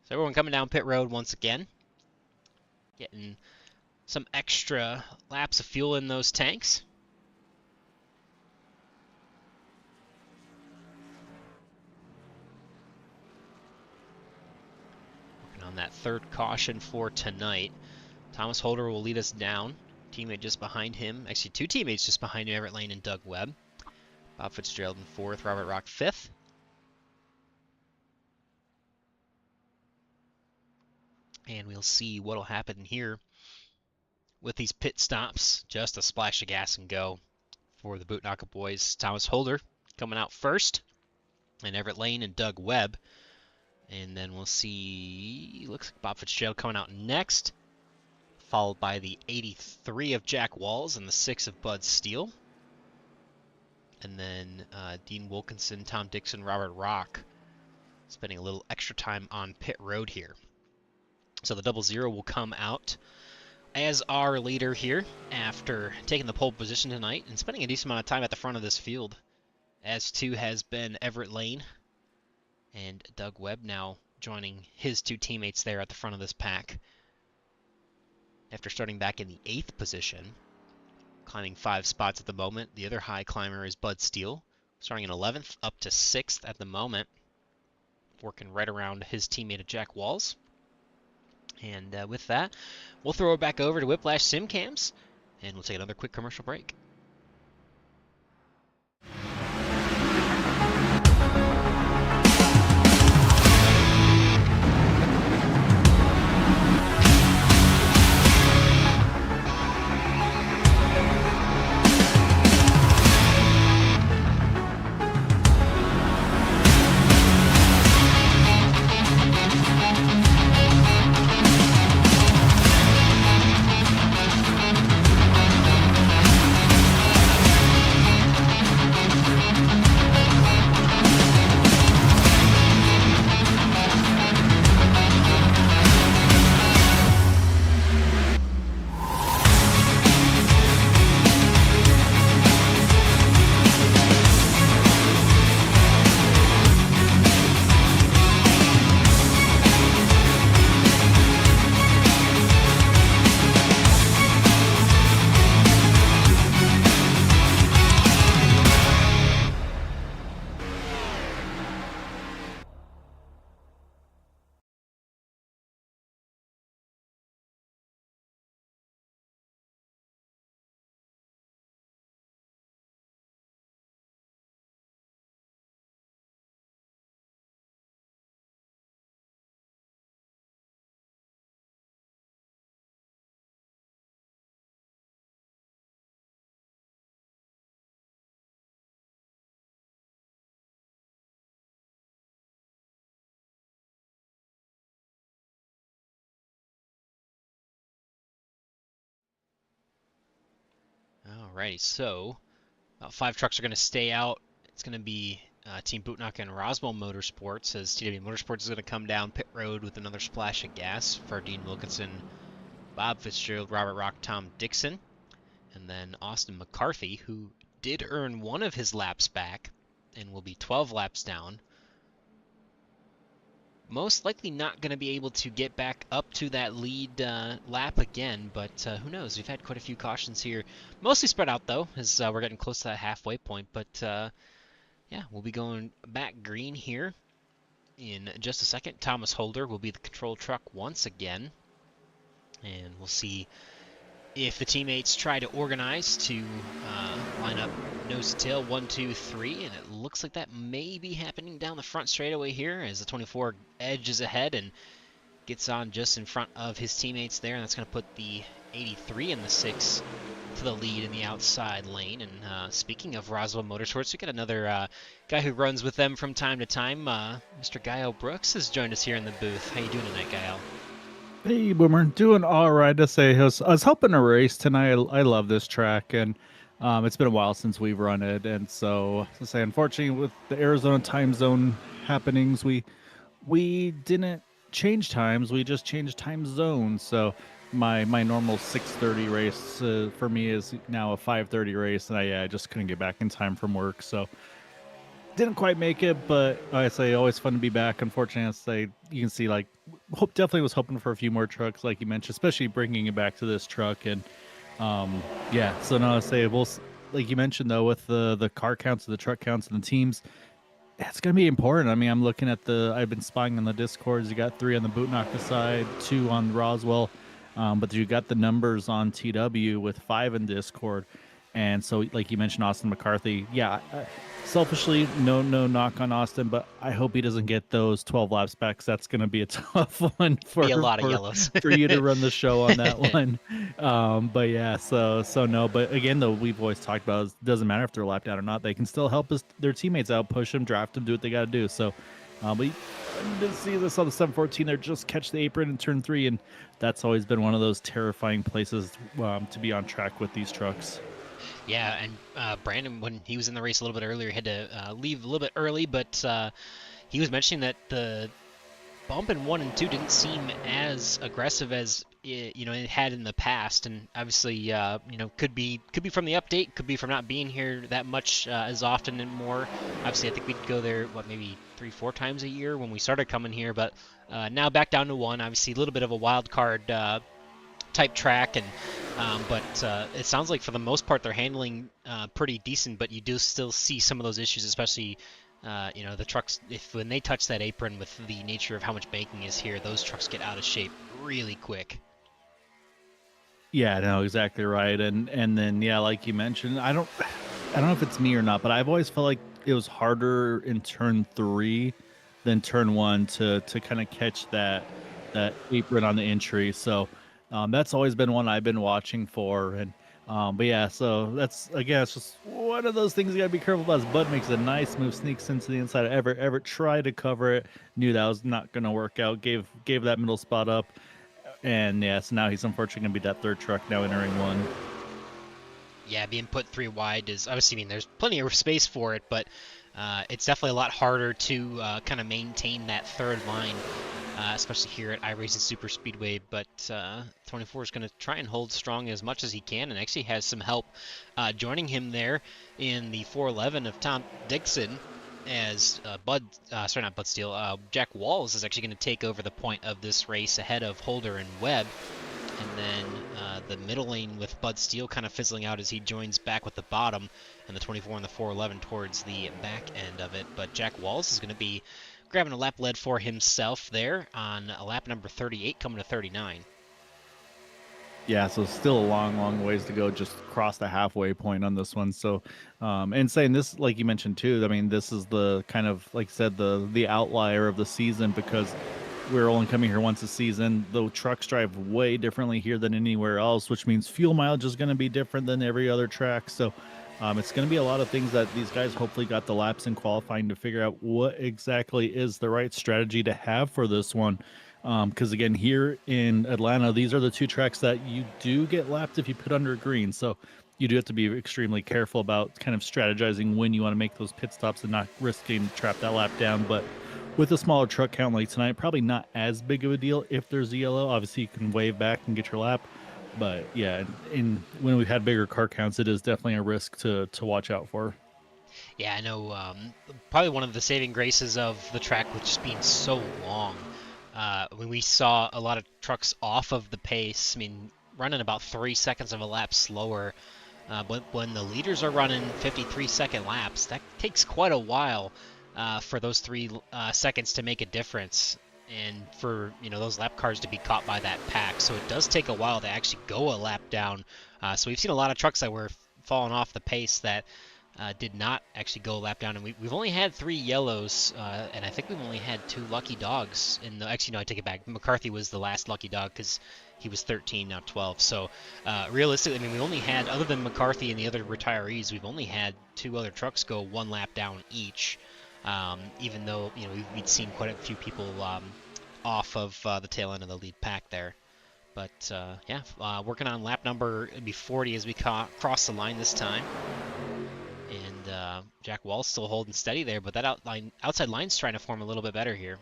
So everyone coming down pit road once again. Getting some extra laps of fuel in those tanks. On that third caution for tonight, Thomas Holder will lead us down. Teammate just behind him. Actually, two teammates just behind him, Everett Lane and Doug Webb. Bob Fitzgerald in fourth, Robert Rock fifth. And we'll see what'll happen here with these pit stops. Just a splash of gas and go for the Bootnaka boys. Thomas Holder coming out first, and Everett Lane and Doug Webb. And then we'll see, looks like Bob Fitzgerald coming out next, followed by the 83 of Jack Walls and the 6 of Bud Steele. And then Dean Wilkinson, Tom Dixon, Robert Rock spending a little extra time on pit road here. So the 00 will come out as our leader here after taking the pole position tonight and spending a decent amount of time at the front of this field, as too has been Everett Lane. And Doug Webb now joining his two teammates there at the front of this pack. After starting back in the 8th position, climbing 5 spots at the moment. The other high climber is Bud Steele, starting in 11th up to 6th at the moment, working right around his teammate Jack Walls. And with that, we'll throw it back over to Whiplash Simcams, and we'll take another quick commercial break. Alrighty, so about 5 trucks are going to stay out. It's going to be Team Bootnaka and Roswell Motorsports, as TW Motorsports is going to come down pit road with another splash of gas for Dean Wilkinson Bob Fitzgerald, Robert Rock, Tom Dixon, and then Austin McCarthy, who did earn one of his laps back and will be 12 laps down. Most likely not going to be able to get back up to that lead lap again, but who knows? We've had quite a few cautions here. Mostly spread out, though, as we're getting close to that halfway point. But, yeah, we'll be going back green here in just a second. Thomas Holder will be the control truck once again. And we'll see if the teammates try to organize to line up nose to tail 1, 2, 3, and it looks like that may be happening down the front straightaway here as the 24 edges ahead and gets on just in front of his teammates there, and that's going to put the 83 and the 6 to the lead in the outside lane. And speaking of Roswell Motorsports, we got another guy who runs with them from time to time. Mr. Gael Brooks has joined us here in the booth. How you doing tonight, Gael? Hey, Boomer, doing all right. To say I was helping a race tonight. I love this track, and it's been a while since we've run it, and so to say, unfortunately, with the Arizona time zone happenings, we didn't change times. We just changed time zones. So my normal 6:30 race for me is now a 5:30 race, and I just couldn't get back in time from work. So didn't quite make it, but I say always fun to be back. Unfortunately, I say you can see definitely was hoping for a few more trucks, like you mentioned, especially bringing it back to this truck. And yeah, so now I say like you mentioned though, with the car counts, the truck counts, and the teams, it's gonna be important. I mean, I'm looking at I've been spying on the Discords. You got 3 on the Bootnaka side, 2 on Roswell, but you got the numbers on TW with 5 in Discord. And so, like you mentioned, Austin McCarthy. Yeah, selfishly, no knock on Austin, but I hope he doesn't get those 12 laps back. 'Cause that's going to be a tough one Be a lot of yellows for you to run the show on that one. But yeah, so no. But again, though, we've always talked about it doesn't matter if they're lapped out or not. They can still help their teammates out, push them, draft them, do what they got to do. So, but I did see this on the 714 there, just catch the apron in turn 3, and that's always been one of those terrifying places to be on track with these trucks. Yeah, and Brandon, when he was in the race a little bit earlier, had to leave a little bit early, but he was mentioning that the bump in 1 and 2 didn't seem as aggressive as it had in the past, and obviously could be from the update, could be from not being here that much as often and more. Obviously, I think we'd go there maybe 3-4 times a year when we started coming here, but now back down to 1. Obviously, a little bit of a wild card type track, and but it sounds like for the most part they're handling pretty decent, but you do still see some of those issues, especially the trucks, when they touch that apron, with the nature of how much banking is here, those trucks get out of shape really quick. Yeah, no, exactly right. And then yeah, like you mentioned, I don't know if it's me or not, but I've always felt like it was harder in turn 3 than turn 1 to kind of catch that apron on the entry. So that's always been one I've been watching for. And but yeah, so that's, again, it's just one of those things you gotta be careful about. Bud makes a nice move, sneaks into the inside of Everett tried to cover it, knew that was not gonna work out, gave that middle spot up, and yeah, so now he's unfortunately gonna be that third truck now entering 1. Yeah, being put 3 wide is obviously, there's plenty of space for it, but it's definitely a lot harder to kind of maintain that third line, especially here at iRacing Superspeedway. But 24 is going to try and hold strong as much as he can, and actually has some help joining him there in the 411 of Tom Dixon, as Jack Walls is actually going to take over the point of this race ahead of Holder and Webb. And then the middle lane with Bud Steele kind of fizzling out as he joins back with the bottom, and the 24 and the 411 towards the back end of it. But Jack Walls is going to be grabbing a lap lead for himself there on lap number 38, coming to 39. Yeah, so still a long ways to go, just cross the halfway point on this one. So, and saying this, like you mentioned too, I mean, this is the kind of, like I said, the outlier of the season, because we're only coming here once a season. The trucks drive way differently here than anywhere else, which means fuel mileage is going to be different than every other track. So it's going to be a lot of things that these guys hopefully got the laps in qualifying to figure out what exactly is the right strategy to have for this one. Because again, here in Atlanta, these are the 2 tracks that you do get lapped if you put under green. So you do have to be extremely careful about kind of strategizing when you want to make those pit stops and not risking trap that lap down. But with a smaller truck count like tonight, probably not as big of a deal if there's a yellow. Obviously, you can wave back and get your lap. But yeah, when we've had bigger car counts, it is definitely a risk to watch out for. Yeah, I know. Probably one of the saving graces of the track with just being so long. When we saw a lot of trucks off of the pace, I mean, running about 3 seconds of a lap slower. But when the leaders are running 53-second laps, that takes quite a while for those 3 seconds to make a difference, and for those lap cars to be caught by that pack. So it does take a while to actually go a lap down. So we've seen a lot of trucks that were falling off the pace that did not actually go a lap down, and we've only had 3 yellows, and I think we've only had 2 lucky dogs. Actually, no, I take it back. McCarthy was the last lucky dog because he was 13, now 12. So realistically, I mean, we only had, other than McCarthy and the other retirees, we've only had 2 other trucks go 1 lap down each. Even though we'd seen quite a few people off of the tail end of the lead pack there. But yeah, working on lap number 40 as we cross the line this time. And Jack Wall's still holding steady there, but that outside line's trying to form a little bit better here.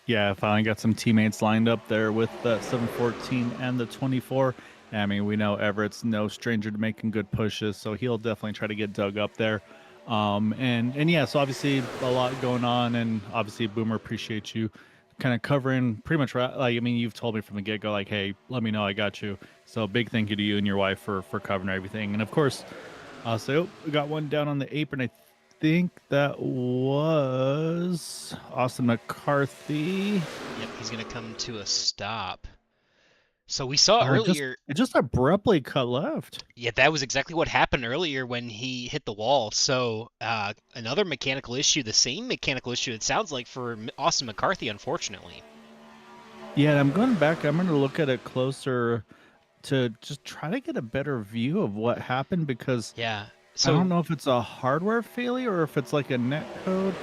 Yeah, I finally got some teammates lined up there with the 714 and the 24. I mean, we know Everett's no stranger to making good pushes, so he'll definitely try to get dug up there. And yeah, so obviously a lot going on, and obviously Boomer, appreciate you kind of covering pretty much, like, I mean, you've told me from the get-go, like, hey, let me know, I got you. So big thank you to you and your wife for covering everything. And of course, so we got one down on the apron. I think that was Austin McCarthy. Yep, he's going to come to a stop. So we saw earlier... It just abruptly cut left. Yeah, that was exactly what happened earlier when he hit the wall. So another mechanical issue, the same mechanical issue, it sounds like, for Austin McCarthy, unfortunately. Yeah, and I'm going back. I'm going to look at it closer to just try to get a better view of what happened, because yeah, so I don't know if it's a hardware failure or if it's like a net code.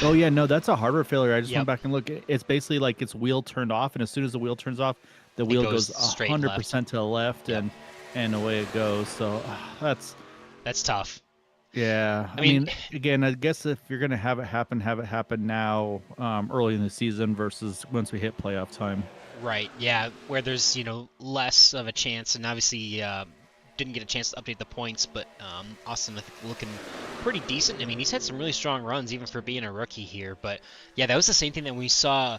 Oh yeah, no, that's a hardware failure. I just went back and look. It's basically like its wheel turned off, and as soon as the wheel turns off, the wheel goes 100% to the left, and away it goes. So that's tough. Yeah, I mean, again, I guess if you're gonna have it happen now, early in the season versus once we hit playoff time. Right. Yeah, where there's less of a chance, and obviously didn't get a chance to update the points, but Austin, I think, looking pretty decent. I mean, he's had some really strong runs even for being a rookie here. But yeah, that was the same thing that we saw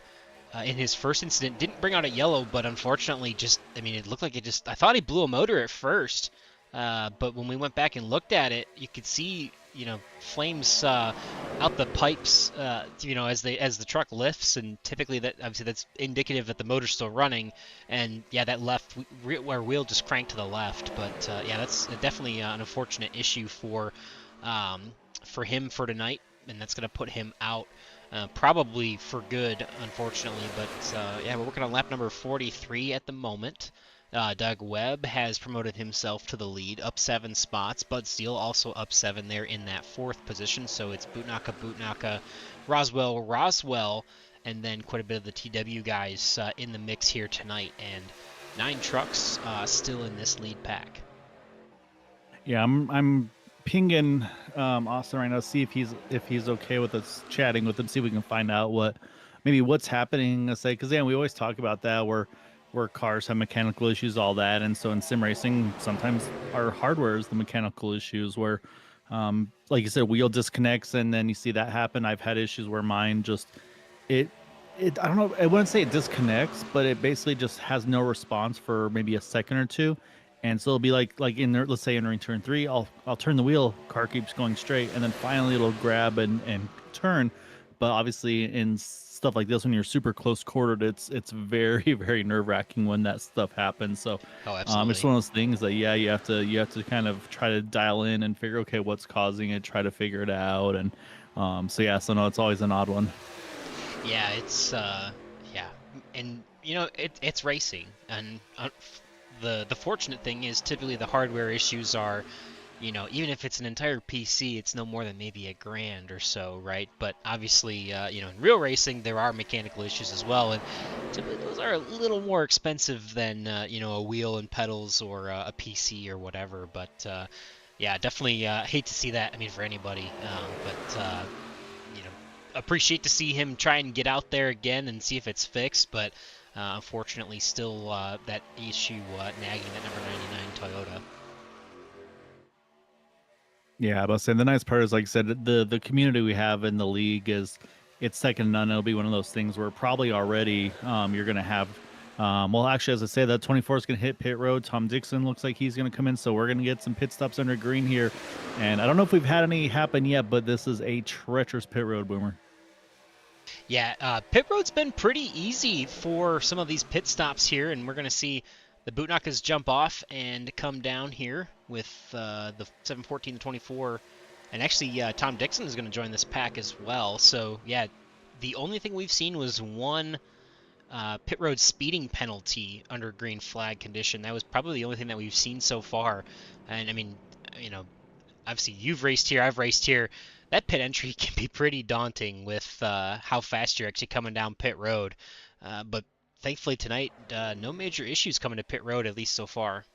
in his first incident. Didn't bring out a yellow, but unfortunately, it looked like I thought he blew a motor at first, but when we went back and looked at it, you could see flames out the pipes, as the truck lifts, and typically that's indicative that the motor's still running. And yeah, that left our wheel just cranked to the left. But yeah, that's definitely an unfortunate issue for him for tonight, and that's going to put him out probably for good, unfortunately. But yeah, we're working on lap number 43 at the moment. Doug Webb has promoted himself to the lead, up 7 spots. Bud Steele also up 7 there in that 4th position. So it's Bootnaka, Roswell, and then quite a bit of the TW guys in the mix here tonight. And 9 trucks still in this lead pack. Yeah, I'm pinging Austin right now, see if he's okay with us chatting with him, see if we can find out what's happening. Let's say, because we always talk about that where cars have mechanical issues, all that. And so in sim racing, sometimes our hardware is the mechanical issues where, like you said, wheel disconnects, and then you see that happen. I've had issues where mine just, I don't know, I wouldn't say it disconnects, but it basically just has no response for maybe a second or two. And so it'll be like in there, let's say entering turn 3, I'll turn the wheel, car keeps going straight, and then finally it'll grab and turn. But obviously in stuff like this, when you're super close quartered, it's very, very nerve wracking when that stuff happens. So it's one of those things that you have to kind of try to dial in and figure, okay, what's causing it, try to figure it out. And so no, it's always an odd one. Yeah, it's and it's racing, and the fortunate thing is typically the hardware issues are, even if it's an entire PC, it's no more than maybe $1,000 or so, right? But obviously, in real racing, there are mechanical issues as well, and typically those are a little more expensive than, a wheel and pedals or a PC or whatever. But yeah, definitely hate to see that. I mean, for anybody, but appreciate to see him try and get out there again and see if it's fixed, but unfortunately still that issue nagging that number 99 Toyota. Yeah, but saying the nice part is, like I said, the community we have in the league is it's second to none. It'll be one of those things where probably already you're going to have. Well, actually, as I say, that 24 is going to hit pit road. Tom Dixon looks like he's going to come in, so we're going to get some pit stops under green here. And I don't know if we've had any happen yet, but this is a treacherous pit road, Boomer. Yeah, pit road's been pretty easy for some of these pit stops here, and we're going to see the Bootknockers jump off and come down here with the 714 to 24. And actually, Tom Dixon is going to join this pack as well. So, yeah, the only thing we've seen was one pit road speeding penalty under green flag condition. That was probably the only thing that we've seen so far. And, I mean, you know, obviously you've raced here, I've raced here. That pit entry can be pretty daunting with how fast you're actually coming down pit road. But thankfully tonight, no major issues coming to pit road, at least so far.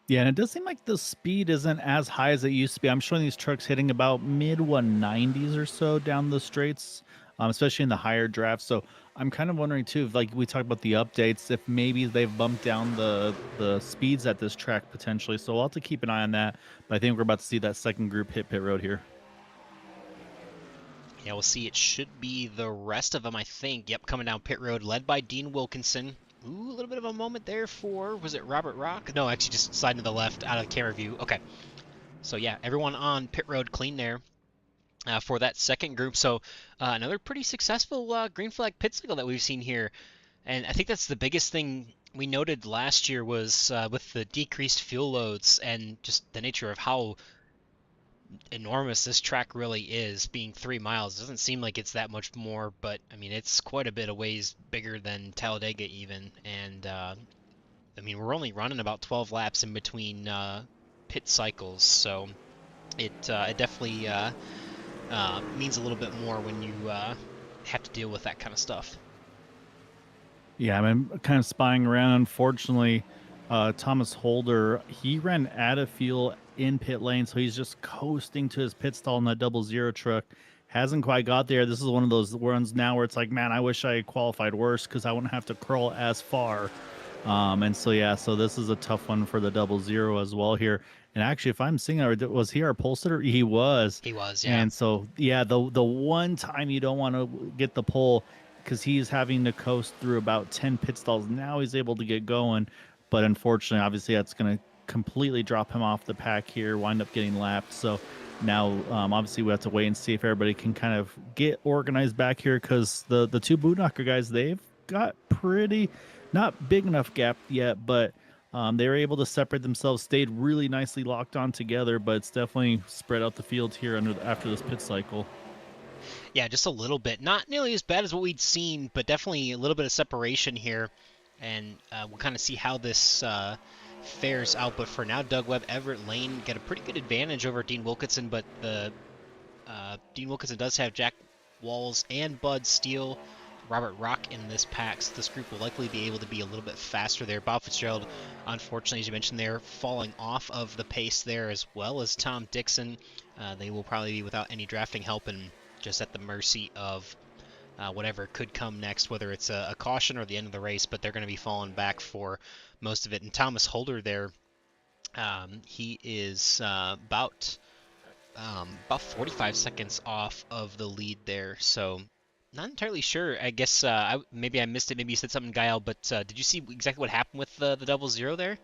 Yeah, and it does seem like the speed isn't as high as it used to be. I'm showing these trucks hitting about mid 190s or so down the straights, especially in the higher drafts. So I'm kind of wondering too, if, like we talked about the updates, if maybe they've bumped down the speeds at this track potentially. So we'll have to keep an eye on that. But I think we're about to see that second group hit pit road here. Yeah, we'll see. It should be the rest of them, I think. Yep, coming down pit road, led by Dean Wilkinson. Ooh, a little bit of a moment there for, was it Robert Rock? No, actually just sliding to the left out of the camera view. Okay. So yeah, everyone on pit road clean there for that second group. So another pretty successful green flag pit cycle that we've seen here. And I think that's the biggest thing we noted last year was with the decreased fuel loads and just the nature of how enormous this track really is, being 3 miles. It doesn't seem like it's that much more, but I mean it's quite a bit of ways bigger than Talladega even. And I mean we're only running about 12 laps in between pit cycles, so it definitely means a little bit more when you have to deal with that kind of stuff. Yeah, I'm kind of spying around. Unfortunately, Thomas Holder, he ran out of fuel in pit lane, so he's just coasting to his pit stall in that 00 truck. Hasn't quite got there. This is one of those runs now where it's like, man, I wish I had qualified worse because I wouldn't have to crawl as far. And so, yeah, so this is a tough one for the 00 as well here. And actually, if I'm seeing, was he our pole sitter? He was. He was, yeah. And so, yeah, the one time you don't want to get the pole because he's having to coast through about 10 pit stalls. Now he's able to get going. But unfortunately, obviously, that's going to completely drop him off the pack here, wind up getting lapped. So now, obviously, we have to wait and see if everybody can kind of get organized back here because the two Bootknocker guys, they've got pretty, not big enough gap yet, but they were able to separate themselves, stayed really nicely locked on together, but it's definitely spread out the field here after this pit cycle. Yeah, just a little bit. Not nearly as bad as what we'd seen, but definitely a little bit of separation here. And we'll kind of see how this fares out. But for now, Doug Webb, Everett Lane get a pretty good advantage over Dean Wilkinson. But Dean Wilkinson does have Jack Walls and Bud Steele, Robert Rock in this pack. So this group will likely be able to be a little bit faster there. Bob Fitzgerald, unfortunately, as you mentioned, they're falling off of the pace there, as well as Tom Dixon. They will probably be without any drafting help and just at the mercy of whatever could come next, whether it's a caution or the end of the race, but they're going to be falling back for most of it. And Thomas Holder there, he is about 45 seconds off of the lead there, so not entirely sure. I guess maybe I missed it, maybe you said something, Gael, but did you see exactly what happened with the 00 there?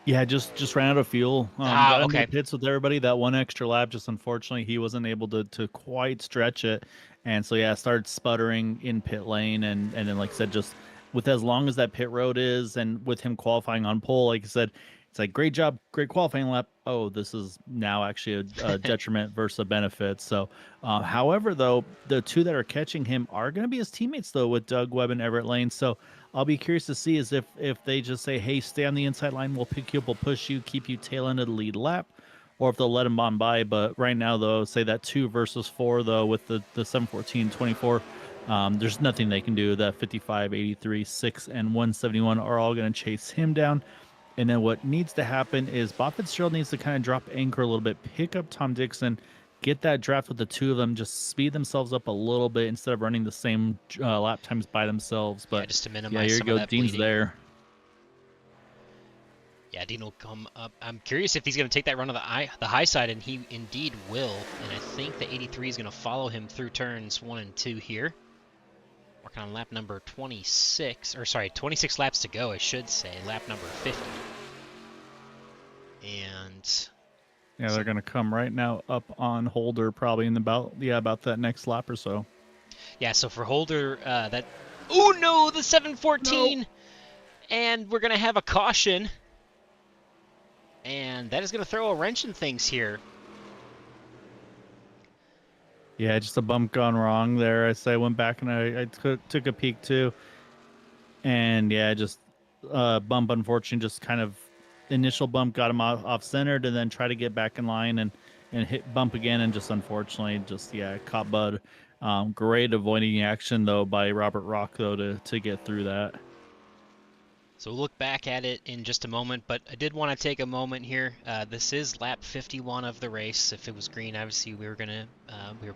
Yeah, just ran out of fuel. Got Okay. into the pits with everybody. That one extra lap, just unfortunately, he wasn't able to quite stretch it. And so, yeah, started sputtering in pit lane. And then, like I said, just with as long as that pit road is and with him qualifying on pole, like I said, it's like, great job, great qualifying lap. Oh, this is now actually a detriment versus a benefit. So, however, though, the two that are catching him are going to be his teammates, though, with Doug Webb and Everett Lane. So, I'll be curious to see is if they just say, hey, stay on the inside line, we'll pick you up, we'll push you, keep you tail end of the lead lap, or if they'll let him on by. But right now, though, say that 2 versus 4, though, with the 714-24, there's nothing they can do. That 55, 83, 6, and 171 are all going to chase him down. And then what needs to happen is Bob Fitzgerald needs to kind of drop anchor a little bit, pick up Tom Dixon, get that draft with the two of them, just speed themselves up a little bit instead of running the same lap times by themselves. But just to yeah, minimize here you some go. of that Dean's bleeding. there. Yeah, Dean will come up. I'm curious if he's going to take that run on the high side, and he indeed will. And I think the 83 is going to follow him through turns 1 and 2 here. Working on lap number 26, or sorry, 26 laps to go, I should say. Lap number 50. And yeah, they're gonna come right now up on Holder, probably in about that next lap or so. Yeah, so for Holder, that. Oh no, the 714, and we're gonna have a caution, and that is gonna throw a wrench in things here. Yeah, just a bump gone wrong there. I went back and I took a peek too, and yeah, just bump. Unfortunately, just kind of initial bump got him off centered, and then try to get back in line and hit bump again, and just unfortunately just caught Bud. Great avoiding action though by Robert Rock though to get through that. So we'll look back at it in just a moment, but I did want to take a moment here. This is lap 51 of the race. If it was green, obviously we were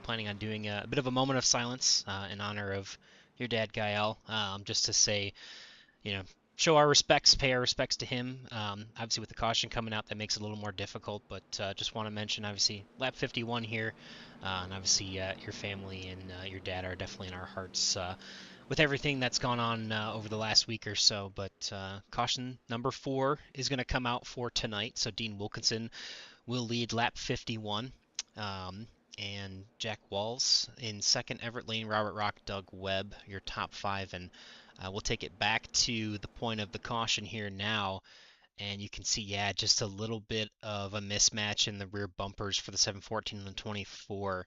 planning on doing a bit of a moment of silence in honor of your dad, Gael, just to say, show our respects, pay our respects to him. Obviously with the caution coming out, that makes it a little more difficult, but just want to mention, obviously, lap 51 here, and obviously your family and your dad are definitely in our hearts with everything that's gone on over the last week or so. But caution number 4 is going to come out for tonight. So Dean Wilkinson will lead lap 51. And Jack Walls in second, Everett Lane, Robert Rock, Doug Webb, your top 5. And we'll take it back to the point of the caution here now. And you can see, just a little bit of a mismatch in the rear bumpers for the 714 and the 24.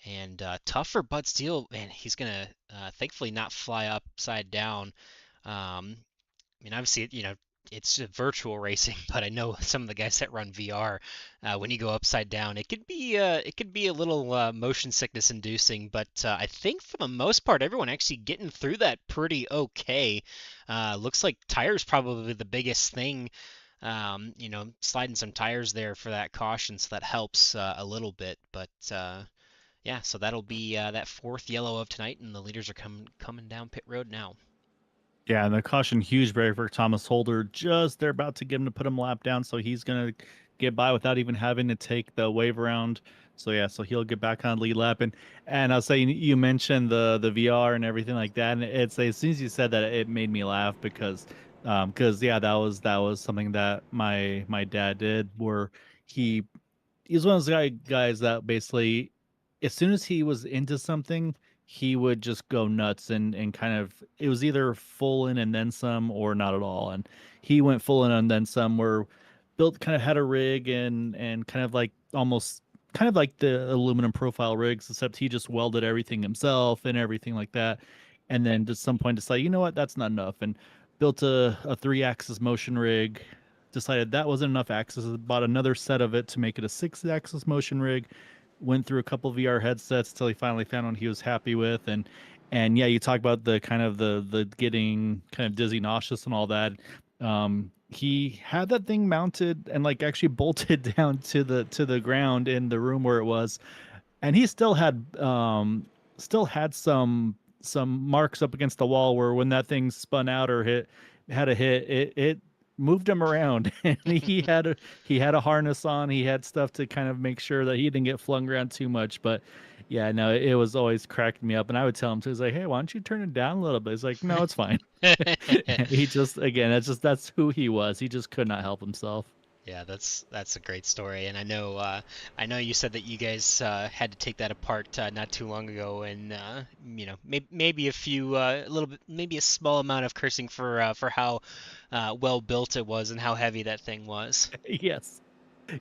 And tough for Bud Steele, man. He's going to thankfully not fly upside down. I mean, obviously, it's virtual racing, but I know some of the guys that run VR, when you go upside down, it could be a little motion sickness inducing. But I think for the most part, everyone actually getting through that pretty okay. Looks like tires probably the biggest thing. Sliding some tires there for that caution, so that helps a little bit. But yeah, so that'll be that 4th yellow of tonight, and the leaders are coming down pit road now. Yeah, and the caution huge break for Thomas Holder. Just they're about to get him to put him lap down, so he's gonna get by without even having to take the wave around. So yeah, so he'll get back on lead lap. And I'll say you mentioned the VR and everything like that, and it's as soon as you said that, it made me laugh because yeah, that was something that my dad did, where he's one of those guys that basically, as soon as he was into something, he would just go nuts and kind of, it was either full in and then some or not at all. And he went full in and then some, where built kind of had a rig and kind of like almost kind of like the aluminum profile rigs, except he just welded everything himself and everything like that. And then at some point decided, you know what, that's not enough, and built a 3-axis motion rig. Decided that wasn't enough axes, bought another set of it to make it a 6-axis motion rig. Went through a couple VR headsets till he finally found one he was happy with. And yeah, you talk about the kind of the getting kind of dizzy, nauseous, and all that. He had that thing mounted and like actually bolted down to the ground in the room where it was, and he still had some marks up against the wall where when that thing spun out or had a hit, it moved him around. And he had a harness on. He had stuff to kind of make sure that he didn't get flung around too much. But yeah, no, it was always cracking me up. And I would tell him too, he's like, hey, why don't you turn it down a little bit? He's like, no, it's fine. He just, again, that's who he was. He just could not help himself. Yeah, that's a great story, and I know you said that you guys had to take that apart not too long ago, and maybe a little bit, maybe a small amount of cursing for how well built it was and how heavy that thing was. Yes.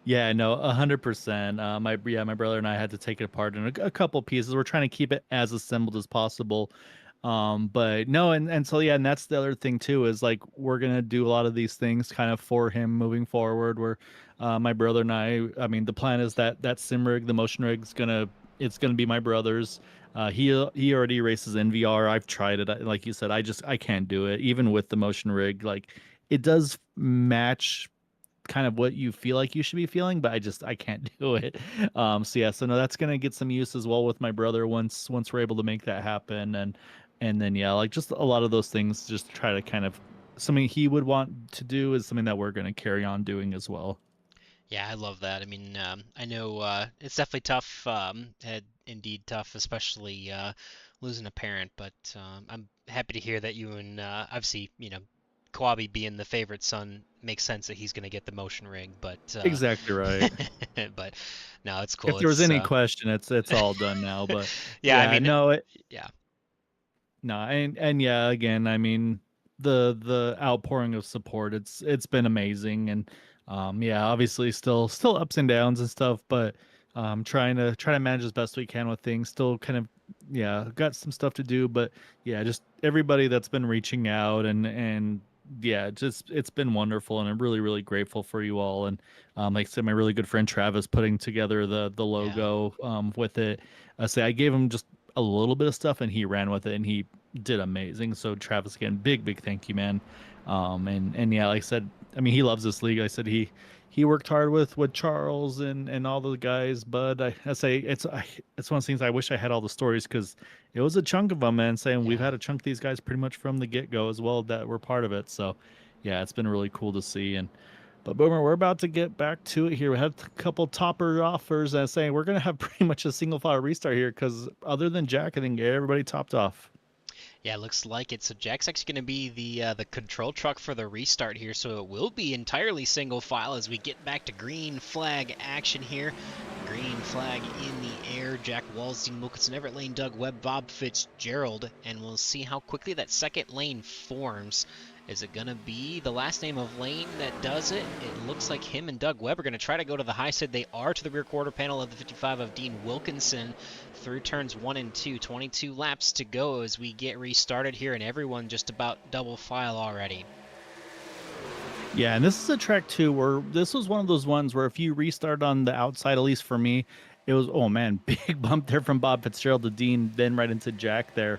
Yeah, no, 100%. My brother and I had to take it apart in a couple pieces. We're trying to keep it as assembled as possible. But no, and so yeah, and that's the other thing too, is like we're gonna do a lot of these things kind of for him moving forward. Where my brother and I mean, the plan is that sim rig, the motion rig's it's gonna be my brother's. He already races in VR. I've tried it. Like you said, I can't do it, even with the motion rig. Like it does match kind of what you feel like you should be feeling, but I can't do it. So yeah, so no, that's gonna get some use as well with my brother once we're able to make that happen, and then yeah, like just a lot of those things, just try to kind of something he would want to do is something that we're gonna carry on doing as well. Yeah, I love that. I mean, I know it's definitely tough, indeed tough, especially losing a parent. But I'm happy to hear that you and obviously, Kawabi being the favorite son makes sense that he's going to get the motion rig. But Exactly right. but no, it's If cool. there was It's any question, it's all done now. But yeah, I yeah, mean, no, yeah, no, and yeah, again, I mean, the outpouring of support, it's been amazing, and yeah, obviously still ups and downs and stuff, but trying to manage as best we can with things. Still kind of, yeah, got some stuff to do, but yeah, just everybody that's been reaching out, and yeah, just it's been wonderful, and I'm really grateful for you all. And like I said, my really good friend Travis putting together the yeah, logo with it. I gave him just a little bit of stuff, and he ran with it, and he did amazing. So Travis, again, big thank you, man. And yeah, like I said, I mean, he loves this league. I said he worked hard with Charles and all the guys, but I say it's one of the things I wish I had all the stories, because it was a chunk of them, man. Saying we've yeah. had a chunk of these guys pretty much from the get go as well that were part of it. So yeah, it's been really cool to see. And but Boomer, we're about to get back to it here. We have a couple topper offers and saying we're gonna have pretty much a single file restart here, because other than Jack, I think everybody topped off. Yeah, it looks like it. So Jack's actually going to be the control truck for the restart here. So it will be entirely single file as we get back to green flag action here. Green flag in the air. Jack Walsdean, Wilkinson, Everett Lane, Doug Webb, Bob Fitzgerald, and we'll see how quickly that second lane forms. Is it going to be the last name of Lane that does it? It looks like him and Doug Webb are going to try to go to the high side. They are to the rear quarter panel of the 55 of Dean Wilkinson through turns 1 and 2. 22 laps to go as we get restarted here, and everyone just about double file already. Yeah, and this is a track too where this was one of those ones where if you restart on the outside, at least for me, it was, oh man, big bump there from Bob Fitzgerald to Dean, then right into Jack there.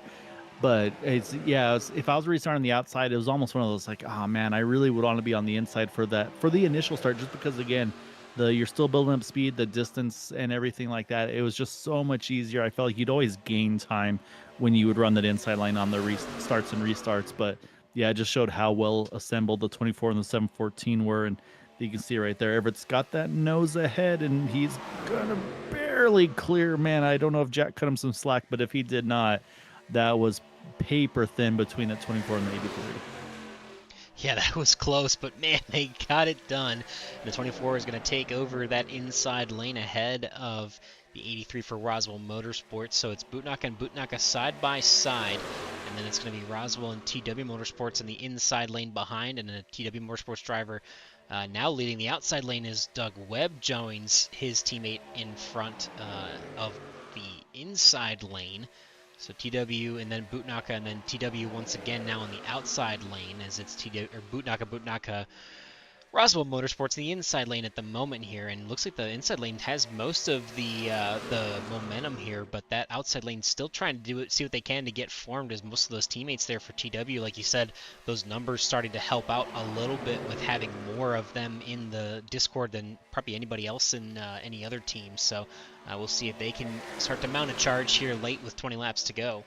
But if I was restarting on the outside, it was almost one of those like, oh man, I really would want to be on the inside for the initial start, just because again, you're still building up speed, the distance, and everything like that. It was just so much easier. I felt like you'd always gain time when you would run that inside line on the starts and restarts. But yeah, it just showed how well assembled the 24 and the 714 were, and you can see right there, Everett's got that nose ahead, and he's gonna barely clear. Man, I don't know if Jack cut him some slack, but if he did not, that was paper thin between the 24 and the 83. Yeah, that was close, but man, they got it done. The 24 is going to take over that inside lane ahead of the 83 for Roswell Motorsports. So it's Bootnaka and Bootnaka side by side, and then it's going to be Roswell and TW Motorsports in the inside lane behind, and a TW Motorsports driver now leading the outside lane is Doug Webb joins his teammate in front of the inside lane. So TW and then Bootnaka and then TW once again now on the outside lane as it's TW or Bootnaka Roswell Motorsports in the inside lane at the moment here, and looks like the inside lane has most of the momentum here, but that outside lane still trying to do it, see what they can to get formed, as most of those teammates there for TW, like you said, those numbers starting to help out a little bit with having more of them in the Discord than probably anybody else in any other team. So we'll see if they can start to mount a charge here late with 20 laps to go.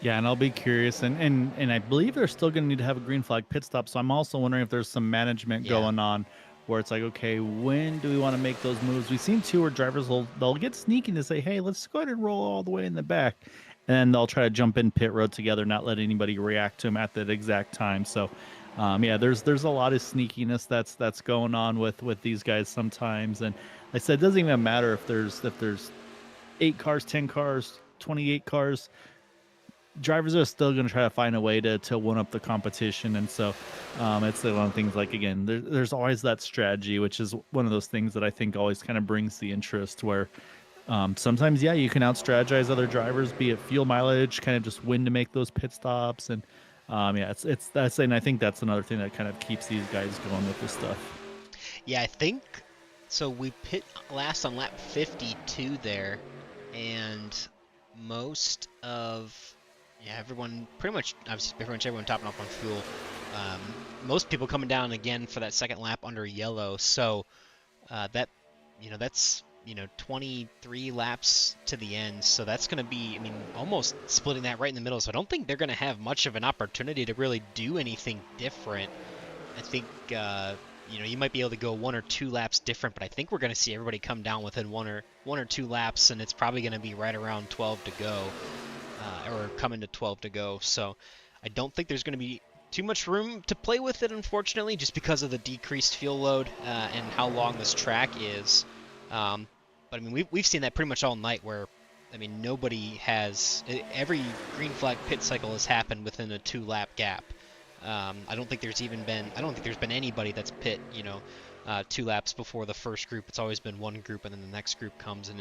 Yeah, and I'll be curious, and I believe they're still going to need to have a green flag pit stop. So I'm also wondering if there's some management going on, where it's like, okay, when do we want to make those moves? We've seen two where drivers they'll get sneaky to say, hey, let's go ahead and roll all the way in the back, and they'll try to jump in pit road together, not let anybody react to them at that exact time. So, yeah, there's a lot of sneakiness that's going on with these guys sometimes, and like I said, it doesn't even matter if there's 8 cars, 10 cars, 28 cars. Drivers are still going to try to find a way to one up the competition, and so it's one of the things. Like again, there's always that strategy, which is one of those things that I think always kind of brings the interest. Where sometimes, yeah, you can out strategize other drivers, be it fuel mileage, kind of just when to make those pit stops, and yeah, and I think that's another thing that kind of keeps these guys going with this stuff. Yeah, I think so. We pit last on lap 52 there, and most of everyone, pretty much, obviously, everyone topping off on fuel. most people coming down again for that second lap under yellow. So that's 23 laps to the end. So that's going to be, almost splitting that right in the middle. So I don't think they're going to have much of an opportunity to really do anything different. I think you might be able to go 1 or 2 laps different, but I think we're going to see everybody come down within one or two laps, and it's probably going to be right around 12 to go, or coming to 12 to go. So I don't think there's going to be too much room to play with it, unfortunately, just because of the decreased fuel load and how long this track is. But we've seen that pretty much all night, where nobody has, every green flag pit cycle has happened within a 2-lap gap. I don't think there's been anybody that's pit 2 laps before the first group. It's always been one group, and then the next group comes in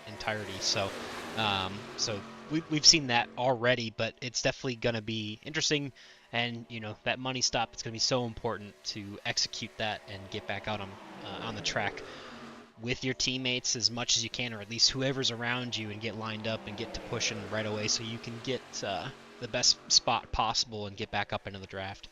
entirety. So we've seen that already, but it's definitely going to be interesting. And that money stop, it's going to be so important to execute that and get back out on the track with your teammates as much as you can, or at least whoever's around you, and get lined up and get to pushing right away so you can get the best spot possible and get back up into the draft.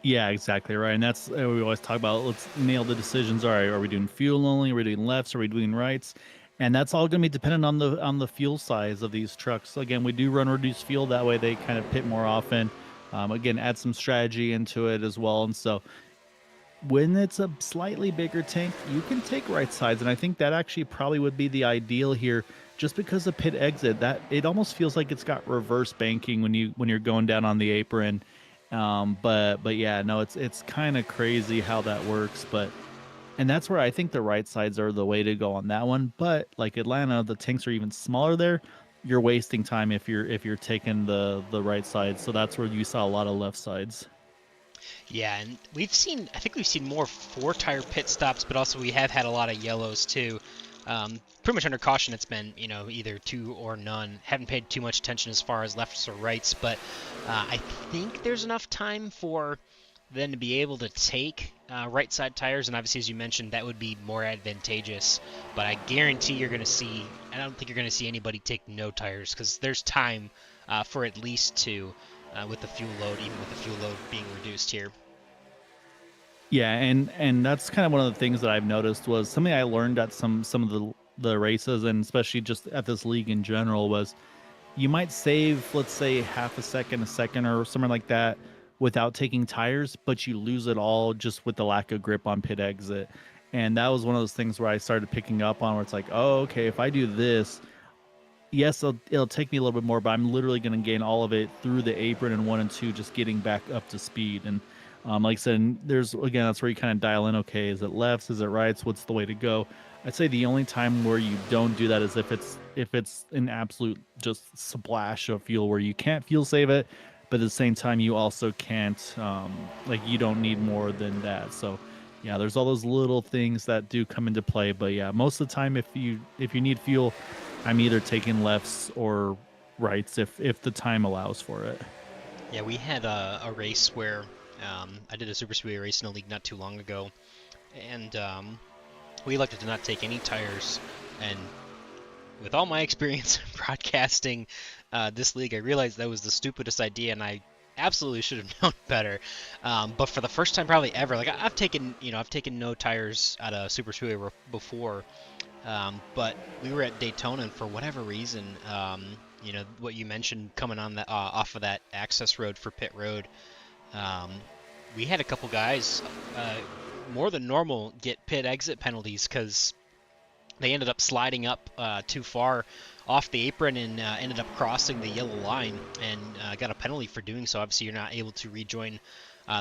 Yeah, exactly right. And that's we always talk about. Let's nail the decisions. All right, are we doing fuel only? Are we doing lefts? Are we doing rights? And that's all going to be dependent on the fuel size of these trucks. So again, we do run reduced fuel. That way they kind of pit more often. Again, add some strategy into it as well. And so when it's a slightly bigger tank, you can take right sides. And I think that actually probably would be the ideal here, just because of pit exit. That it almost feels like it's got reverse banking when you're going down on the apron. But yeah, no, it's kind of crazy how that works. And that's where I think the right sides are the way to go on that one. But like Atlanta, the tanks are even smaller there. You're wasting time if you're taking the right side. So that's where you saw a lot of left sides. Yeah, and I think we've seen more 4-tire pit stops, but also we have had a lot of yellows too. Pretty much under caution, it's been either 2 or none. Haven't paid too much attention as far as lefts or rights, but I think there's enough time for them to be able to take right side tires, and obviously, as you mentioned, that would be more advantageous. But I guarantee I don't think you're going to see anybody take no tires, because there's time for at least 2 with the fuel load, even with the fuel load being reduced here. Yeah, and that's kind of one of the things that I've noticed, was something I learned at some of the races, and especially just at this league in general, was you might save, let's say, half a second, or something like that without taking tires, but you lose it all just with the lack of grip on pit exit. And that was one of those things where I started picking up on, where it's like, oh, okay, if I do this, yes, it'll take me a little bit more, but I'm literally going to gain all of it through the apron in 1 and 2, just getting back up to speed. And like I said, that's where you kind of dial in, okay, is it lefts, is it rights, what's the way to go? I'd say the only time where you don't do that is if it's an absolute just splash of fuel where you can't fuel save it, but at the same time you also can't, you don't need more than that. So yeah, there's all those little things that do come into play. But yeah, most of the time, if you need fuel, I'm either taking lefts or rights if the time allows for it. Yeah, we had a race where I did a Superspeedway race in a league not too long ago, and we elected to not take any tires. And with all my experience broadcasting this league, I realized that was the stupidest idea, and I absolutely should have known better. But for the first time probably ever, I've taken no tires at a Superspeedway before, but we were at Daytona, and for whatever reason, what you mentioned, coming on that off of that access road for pit road, we had a couple guys more than normal get pit exit penalties because they ended up sliding up too far off the apron and ended up crossing the yellow line, and got a penalty for doing so. Obviously, you're not able to rejoin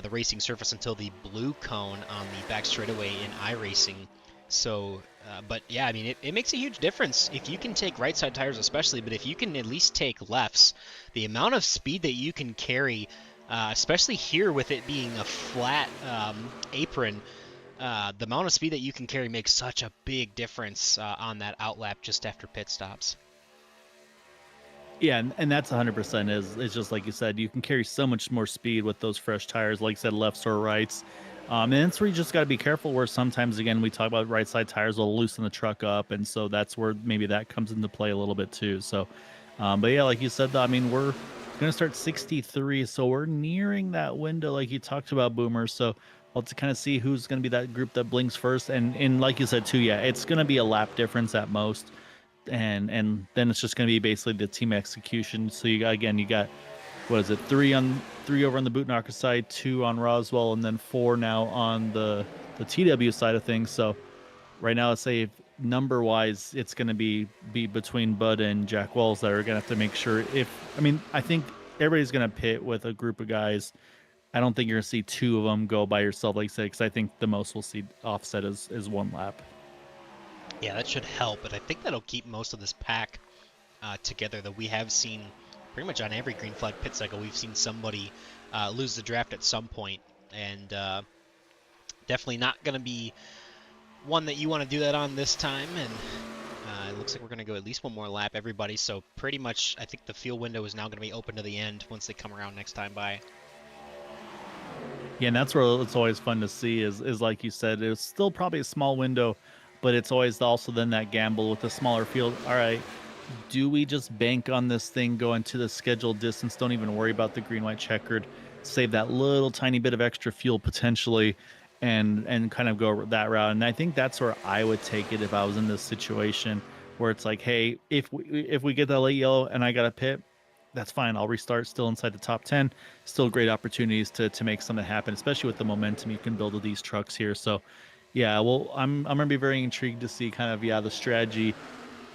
the racing surface until the blue cone on the back straightaway in iRacing. So, but yeah, it makes a huge difference if you can take right side tires, especially, but if you can at least take lefts, the amount of speed that you can carry, especially here with it being a flat apron, the amount of speed that you can carry makes such a big difference on that outlap just after pit stops. Yeah, and that's 100% is just like you said, you can carry so much more speed with those fresh tires, like I said, lefts or rights. And that's where you just got to be careful, where sometimes, again, we talk about right side tires will loosen the truck up, and so that's where maybe that comes into play a little bit too. So, but yeah, like you said, we're going to start 63. So we're nearing that window like you talked about, Boomer. So we'll have to kind of see who's going to be that group that blinks first. And like you said too, yeah, it's going to be a lap difference at most. And then it's just going to be basically the team execution. So you got what is it, three over on the Bootknocker side, 2 on Roswell, and then 4 now on the TW side of things. So right now, let's say number wise, it's going to be between Bud and Jack Wells that are going to have to make sure. I think everybody's going to pit with a group of guys. I don't think you're going to see 2 of them go by yourself, like you said, because I think the most we'll see offset is 1 lap. Yeah, that should help, but I think that'll keep most of this pack together. That we have seen pretty much on every green flag pit cycle, we've seen somebody lose the draft at some point, and definitely not going to be one that you want to do that on this time. And it looks like we're going to go at least 1 more lap, everybody. So pretty much, I think the fuel window is now going to be open to the end once they come around next time by. Yeah, and that's where it's always fun to see is like you said, it's still probably a small window, but it's always also then that gamble with the smaller field. All right, do we just bank on this thing going to the scheduled distance? Don't even worry about the green-white checkered. Save that little tiny bit of extra fuel potentially, and kind of go that route. And I think that's where I would take it if I was in this situation where it's like, hey, if we get that late yellow and I got a pit, that's fine. I'll restart still inside the top 10. Still great opportunities to make something happen, especially with the momentum you can build with these trucks here. So, yeah, well, I'm going to be very intrigued to see kind of, the strategy.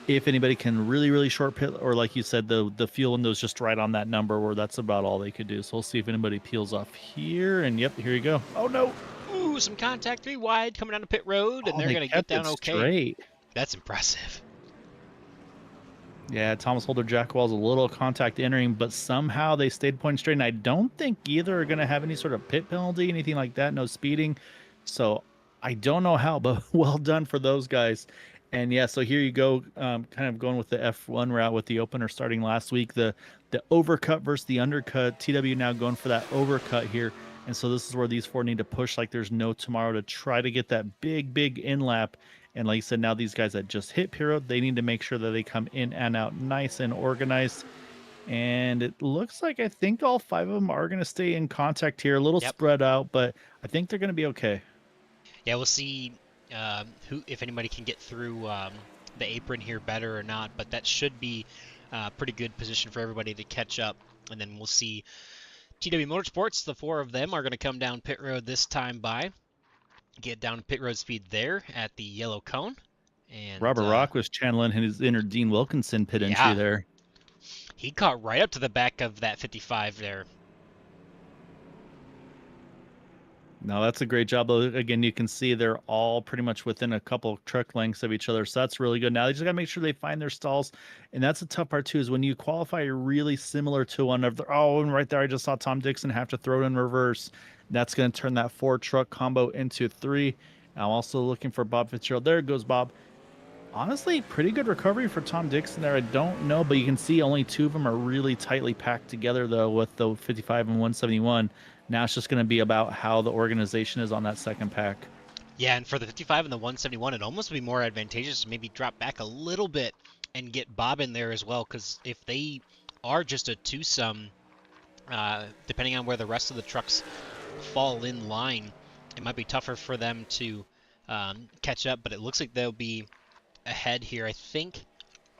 If anybody can really short pit, or like you said, the fuel window's just right on that number where that's about all they could do. So we'll see if anybody peels off here. And yep, here you go. Oh, no. Ooh, some contact 3 wide coming down the pit road, and they're going to get down okay. Straight. That's impressive. Yeah, Thomas Holder, Jack Wells, a little contact entering, but somehow they stayed point straight. And I don't think either are going to have any sort of pit penalty, anything like that, no speeding. So I don't know how, but well done for those guys. And yeah, so here you go, kind of going with the F1 route with the opener starting last week. The overcut versus the undercut. TW now going for that overcut here. And so this is where these 4 need to push like there's no tomorrow to try to get that big in lap. And like I said, now these guys that just hit pit road, they need to make sure that they come in and out nice and organized. And it looks like I think all 5 of them are going to stay in contact here, a little spread out, but I think they're going to be okay. Yeah, we'll see if anybody can get through the apron here better or not, but that should be a pretty good position for everybody to catch up. And then we'll see TW Motorsports, the 4 of them are going to come down pit road this time by. Get down to pit road speed there at the yellow cone. And Robert Rock was channeling his inner Dean Wilkinson pit entry there. He caught right up to the back of that 55 there. No, that's a great job. Though. Again, you can see they're all pretty much within a couple truck lengths of each other. So that's really good. Now they just got to make sure they find their stalls. And that's the tough part too, is when you qualify really similar to one of the, and right there, I just saw Tom Dixon have to throw it in reverse. That's going to turn that 4 truck combo into 3. I'm also looking for Bob Fitzgerald. There goes Bob. Honestly, pretty good recovery for Tom Dixon there. I don't know, but you can see only 2 of them are really tightly packed together, though, with the 55 and 171. Now it's just going to be about how the organization is on that second pack. Yeah, and for the 55 and the 171, it'd almost be more advantageous to maybe drop back a little bit and get Bob in there as well, because if they are just a twosome, depending on where the rest of the trucks fall in line, it might be tougher for them to catch up, but it looks like they'll be ahead here, I think.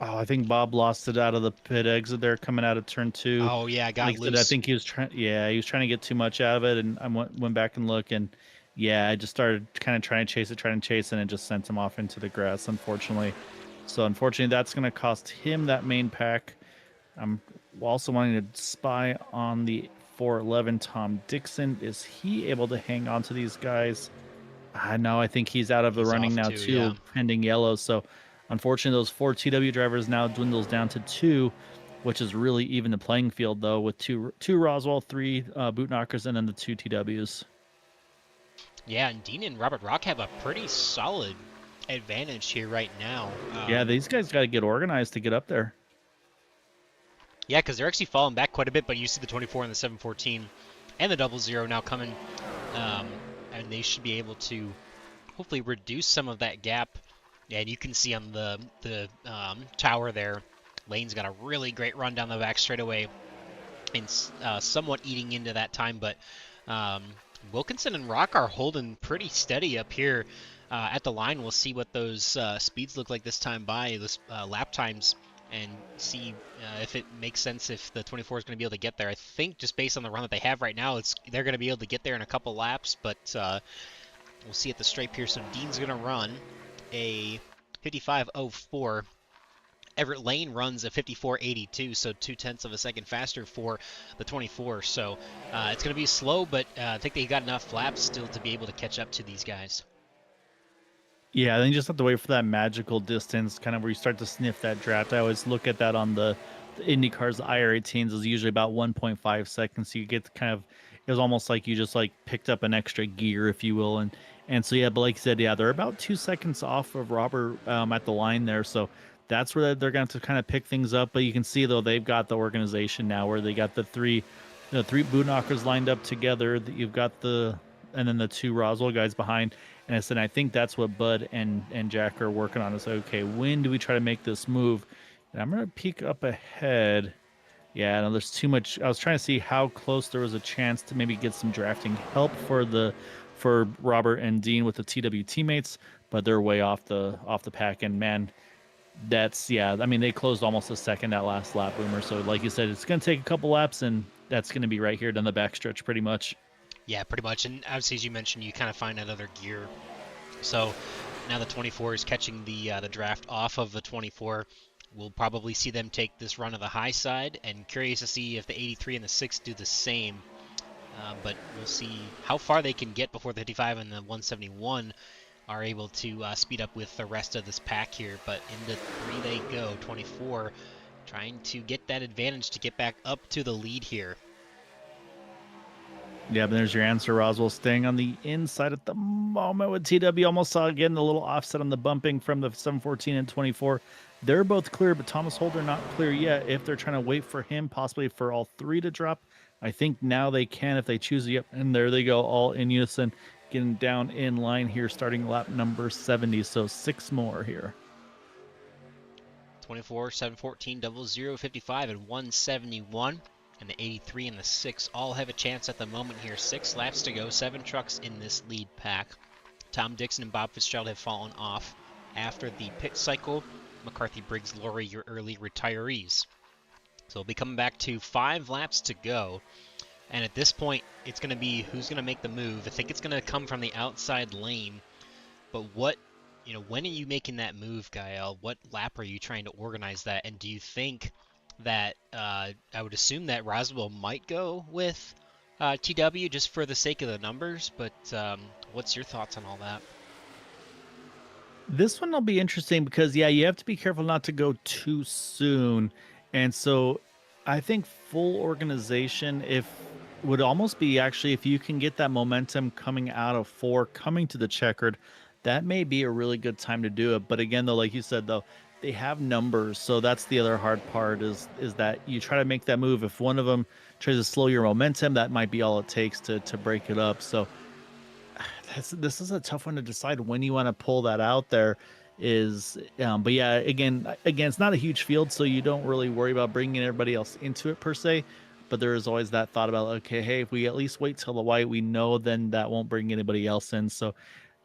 Oh, I think Bob lost it out of the pit exit there coming out of turn 2. Oh, yeah, got loose. I think he was trying to get too much out of it, and I went back and looked, and yeah, I just started kind of trying to chase it, and it just sent him off into the grass, unfortunately. So unfortunately, that's going to cost him that main pack. I'm also wanting to spy on the 411 Tom Dixon. Is he able to hang on to these guys? No, I think he's out of the running now too, pending yellow. So unfortunately, those 4 TW drivers now dwindles down to 2, which is really even the playing field, though, with two Roswell, 3 Bootknockers, and then the 2 TWs. Yeah, and Dean and Robert Rock have a pretty solid advantage here right now. Yeah, these guys got to get organized to get up there. Yeah, because they're actually falling back quite a bit, but you see the 24 and the 714 and the 00 now coming, and they should be able to hopefully reduce some of that gap. And you can see on the tower there, Lane's got a really great run down the back straightaway been somewhat eating into that time, but Wilkinson and Rock are holding pretty steady up here at the line. We'll see what those speeds look like this time by, those lap times, and see if it makes sense if the 24 is going to be able to get there. I think just based on the run that they have right now, they're going to be able to get there in a couple laps, but we'll see at the stripe here. So Dean's going to run a 55.04. Everett Lane runs a 54.82, so 0.2 of a second faster for the 24. So it's going to be slow, but I think they got enough laps still to be able to catch up to these guys. Yeah, then you just have to wait for that magical distance, kind of where you start to sniff that draft. I always look at that on the IndyCars, the IR18s is usually about 1.5 seconds. So you get kind of, it was almost like you just like picked up an extra gear, if you will. And so, yeah, but like you said, yeah, they're about 2 seconds off of Robert at the line there. So that's where they're going to kind of pick things up. But you can see, though, they've got the organization now where they got the three boot knockers lined up together. You've got and then the 2 Roswell guys behind. And I said, I think that's what Bud and Jack are working on. Is okay, when do we try to make this move? And I'm going to peek up ahead. Yeah, no, there's too much. I was trying to see how close there was a chance to maybe get some drafting help for Robert and Dean with the TW teammates, but they're way off the pack. And man, I mean, they closed almost a second that last lap, Boomer. So like you said, it's going to take a couple laps, and that's going to be right here down the backstretch pretty much. Yeah, pretty much. And obviously, as you mentioned, you kind of find that other gear. So now the 24 is catching the draft off of the 24. We'll probably see them take this run of the high side, and curious to see if the 83 and the 6 do the same. But we'll see how far they can get before the 55 and the 171 are able to speed up with the rest of this pack here. But into 3 they go, 24 trying to get that advantage to get back up to the lead here. Yeah, but there's your answer, Roswell. Staying on the inside at the moment with TW. Almost saw again the little offset on the bumping from the 714 and 24. They're both clear, but Thomas Holder not clear yet. If they're trying to wait for him, possibly for all 3 to drop, I think now they can if they choose. Yep, and there they go, all in unison, getting down in line here, starting lap number 70. So 6 more here. 24, 714, 00, 55, and 171. And the 83 and the 6 all have a chance at the moment here. 6 laps to go, 7 trucks in this lead pack. Tom Dixon and Bob Fitzgerald have fallen off after the pit cycle. McCarthy, Briggs, Laurie, your early retirees. So we'll be coming back to 5 laps to go. And at this point, it's going to be who's going to make the move. I think it's going to come from the outside lane. But when are you making that move, Gael? What lap are you trying to organize that? And do you think that I would assume that Roswell might go with TW just for the sake of the numbers, but what's your thoughts on all that? This one will be interesting because, yeah, you have to be careful not to go too soon. And so I think full organization would almost be actually if you can get that momentum coming out of 4, coming to the checkered, that may be a really good time to do it. But again, though, like you said, though, they have numbers, so that's the other hard part is that you try to make that move. If one of them tries to slow your momentum, that might be all it takes to break it up. So this is a tough one to decide when you want to pull that out there. But yeah, again, it's not a huge field, so you don't really worry about bringing everybody else into it per se. But there is always that thought about, okay, hey, if we at least wait till the white, we know then that won't bring anybody else in. So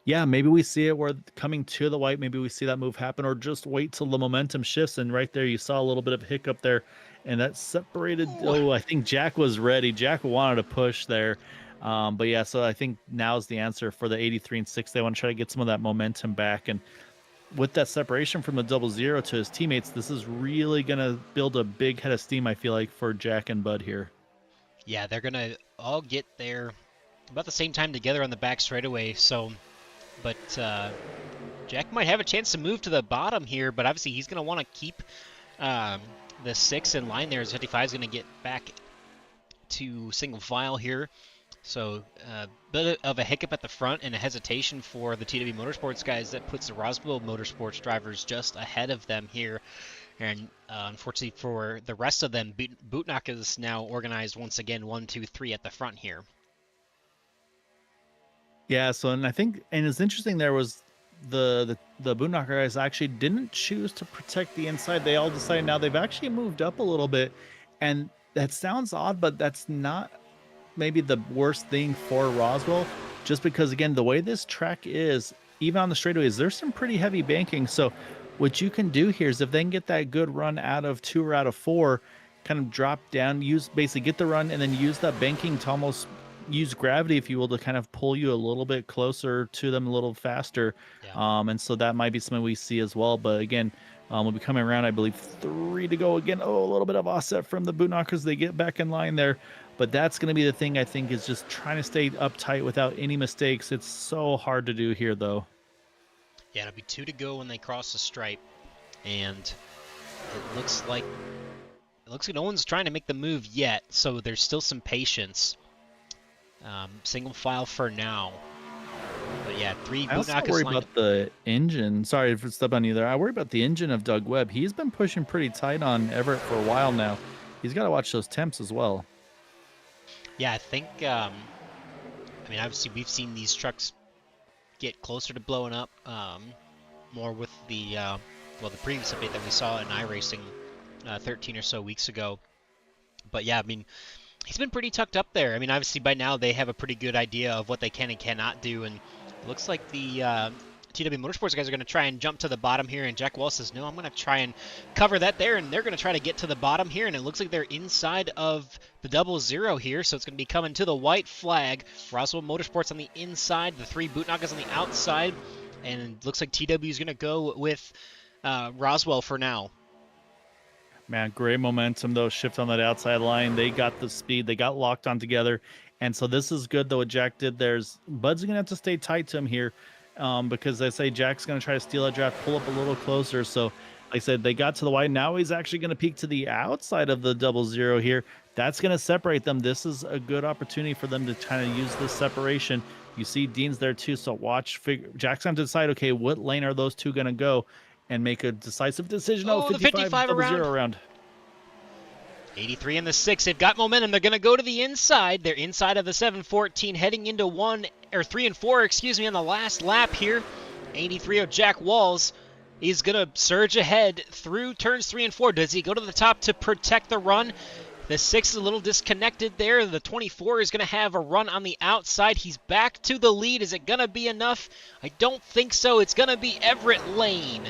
yeah, maybe we see it where coming to the white, maybe we see that move happen, or just wait till the momentum shifts. And right there, you saw a little bit of a hiccup there, and that separated. Oh, I think Jack was ready. Jack wanted to push there. But yeah, so I think now's the answer for the 83 and 6. They want to try to get some of that momentum back. And with that separation from the 00 to his teammates, this is really going to build a big head of steam, I feel like, for Jack and Bud here. Yeah, they're going to all get there about the same time together on the back straightaway. But Jack might have a chance to move to the bottom here, but obviously he's going to want to keep the 6 in line there, as 55 is going to get back to single file here. So a bit of a hiccup at the front and a hesitation for the TW Motorsports guys. That puts the Roswell Motorsports drivers just ahead of them here. And unfortunately for the rest of them, Bootnock is now organized once again 1, 2, 3 at the front here. Yeah, so and I think it's interesting there was the Bootnocker guys actually didn't choose to protect the inside. They all decided now they've actually moved up a little bit, and That sounds odd, but that's not maybe the worst thing for Roswell, just because again, the way this track is, even on the straightaways, there's some pretty heavy banking. So what you can do here is if they can get that good run out of 2 or out of 4, kind of drop down, use basically get the run and then use that banking to almost use gravity, if you will, to kind of pull you a little bit closer to them a little faster. Yeah. And so that might be something we see as well. But again, we'll be coming around, I believe, 3 to go again. Oh, a little bit of offset from the boot knockers. They get back in line there. But that's going to be the thing, I think, is just trying to stay uptight without any mistakes. It's so hard to do here, though. Yeah, it'll be 2 to go when they cross the stripe, and it looks like no one's trying to make the move yet, so there's still some patience. Single file for now. But yeah, 3 I boot also knockers worry lined about the engine. Sorry for stepping on you there. I worry about the engine of Doug Webb. He's been pushing pretty tight on Everett for a while now. He's got to watch those temps as well. Yeah, I think, I mean, obviously we've seen these trucks get closer to blowing up, more with the, well, the previous update that we saw in iRacing 13 or so weeks ago. But yeah, I mean, he's been pretty tucked up there. I mean, obviously by now they have a pretty good idea of what they can and cannot do, and it looks like the TW Motorsports guys are going to try and jump to the bottom here, and Jack Wall says, no, I'm going to try and cover that there, and they're going to try to get to the bottom here, and it looks like they're inside of the 00 here, so it's going to be coming to the white flag. Roswell Motorsports on the inside, the 3 boot knockers on the outside, and it looks like TW is going to go with Roswell for now. Man, great momentum, though. Shift on that outside line. They got the speed. They got locked on together. And so this is good, though, what Jack did. Bud's going to have to stay tight to him here because I say Jack's going to try to steal that draft, pull up a little closer. So, like I said, they got to the white. Now he's actually going to peek to the outside of the 00 here. That's going to separate them. This is a good opportunity for them to kind of use this separation. You see Dean's there, too. So watch. Jack's going to decide, okay, what lane are those two going to go? And make a decisive decision. Oh, the 55 around. 83 in the 6. They've got momentum. They're going to go to the inside. They're inside of the 714, heading into 3 and 4, excuse me, on the last lap here. 83 of Jack Walls is going to surge ahead through turns 3 and 4. Does he go to the top to protect the run? The 6 is a little disconnected there. The 24 is going to have a run on the outside. He's back to the lead. Is it going to be enough? I don't think so. It's going to be Everett Lane.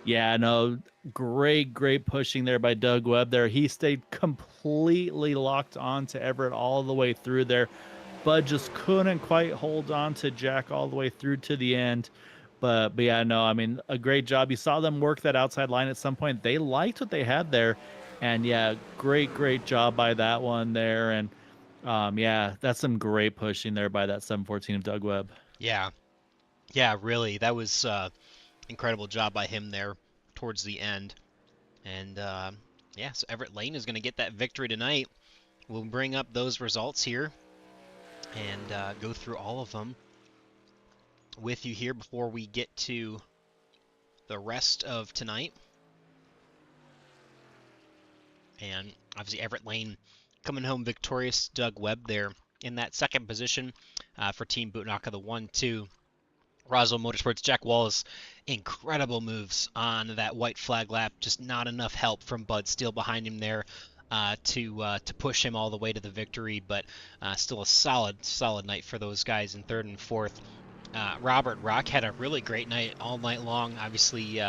Yeah, no, great pushing there by Doug Webb there. He stayed completely locked on to Everett all the way through there. Bud just couldn't quite hold on to Jack all the way through to the end. But yeah, no, I mean, a great job. You saw them work that outside line at some point. They liked what they had there. And yeah, great job by that one there. And yeah, that's some great pushing there by that 714 of Doug Webb. Yeah, really. That was incredible job by him there towards the end. And yeah, so Everett Lane is going to get that victory tonight. We'll bring up those results here and go through all of them with you here before we get to the rest of tonight. And obviously Everett Lane coming home victorious. Doug Webb there in that second position for Team Bootnaka, the 1-2. Roswell Motorsports, Jack Wallace, incredible moves on that white flag lap. Just not enough help from Bud Steele behind him there to push him all the way to the victory. But still a solid night for those guys in third and fourth. Robert Rock had a really great night all night long. Obviously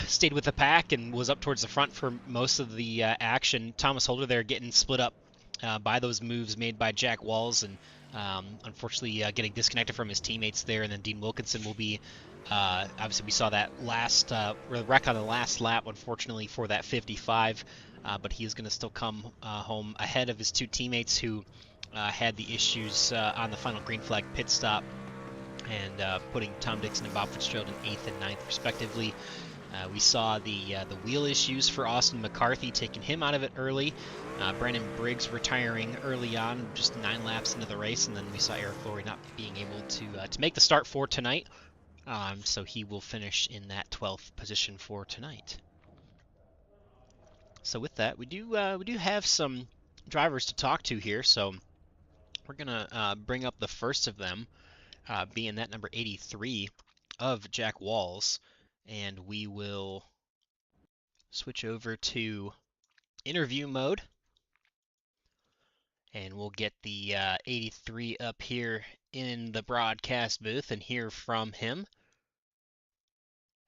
stayed with the pack and was up towards the front for most of the action. Thomas Holder there getting split up by those moves made by Jack Walls, and unfortunately getting disconnected from his teammates there. And then Dean Wilkinson will be obviously we saw that last wreck on the last lap, unfortunately, for that 55, but he is going to still come home ahead of his 2 teammates who had the issues on the final green flag pit stop, and putting Tom Dixon and Bob Fitzgerald in 8th and 9th respectively. We saw the wheel issues for Austin McCarthy, taking him out of it early. Brandon Briggs retiring early on, just 9 laps into the race, and then we saw Eric Flory not being able to make the start for tonight. So he will finish in that 12th position for tonight. So with that, we do have some drivers to talk to here. So we're gonna bring up the first of them, being that number 83 of Jack Walls. And we will switch over to interview mode, and we'll get the 83 up here in the broadcast booth and hear from him.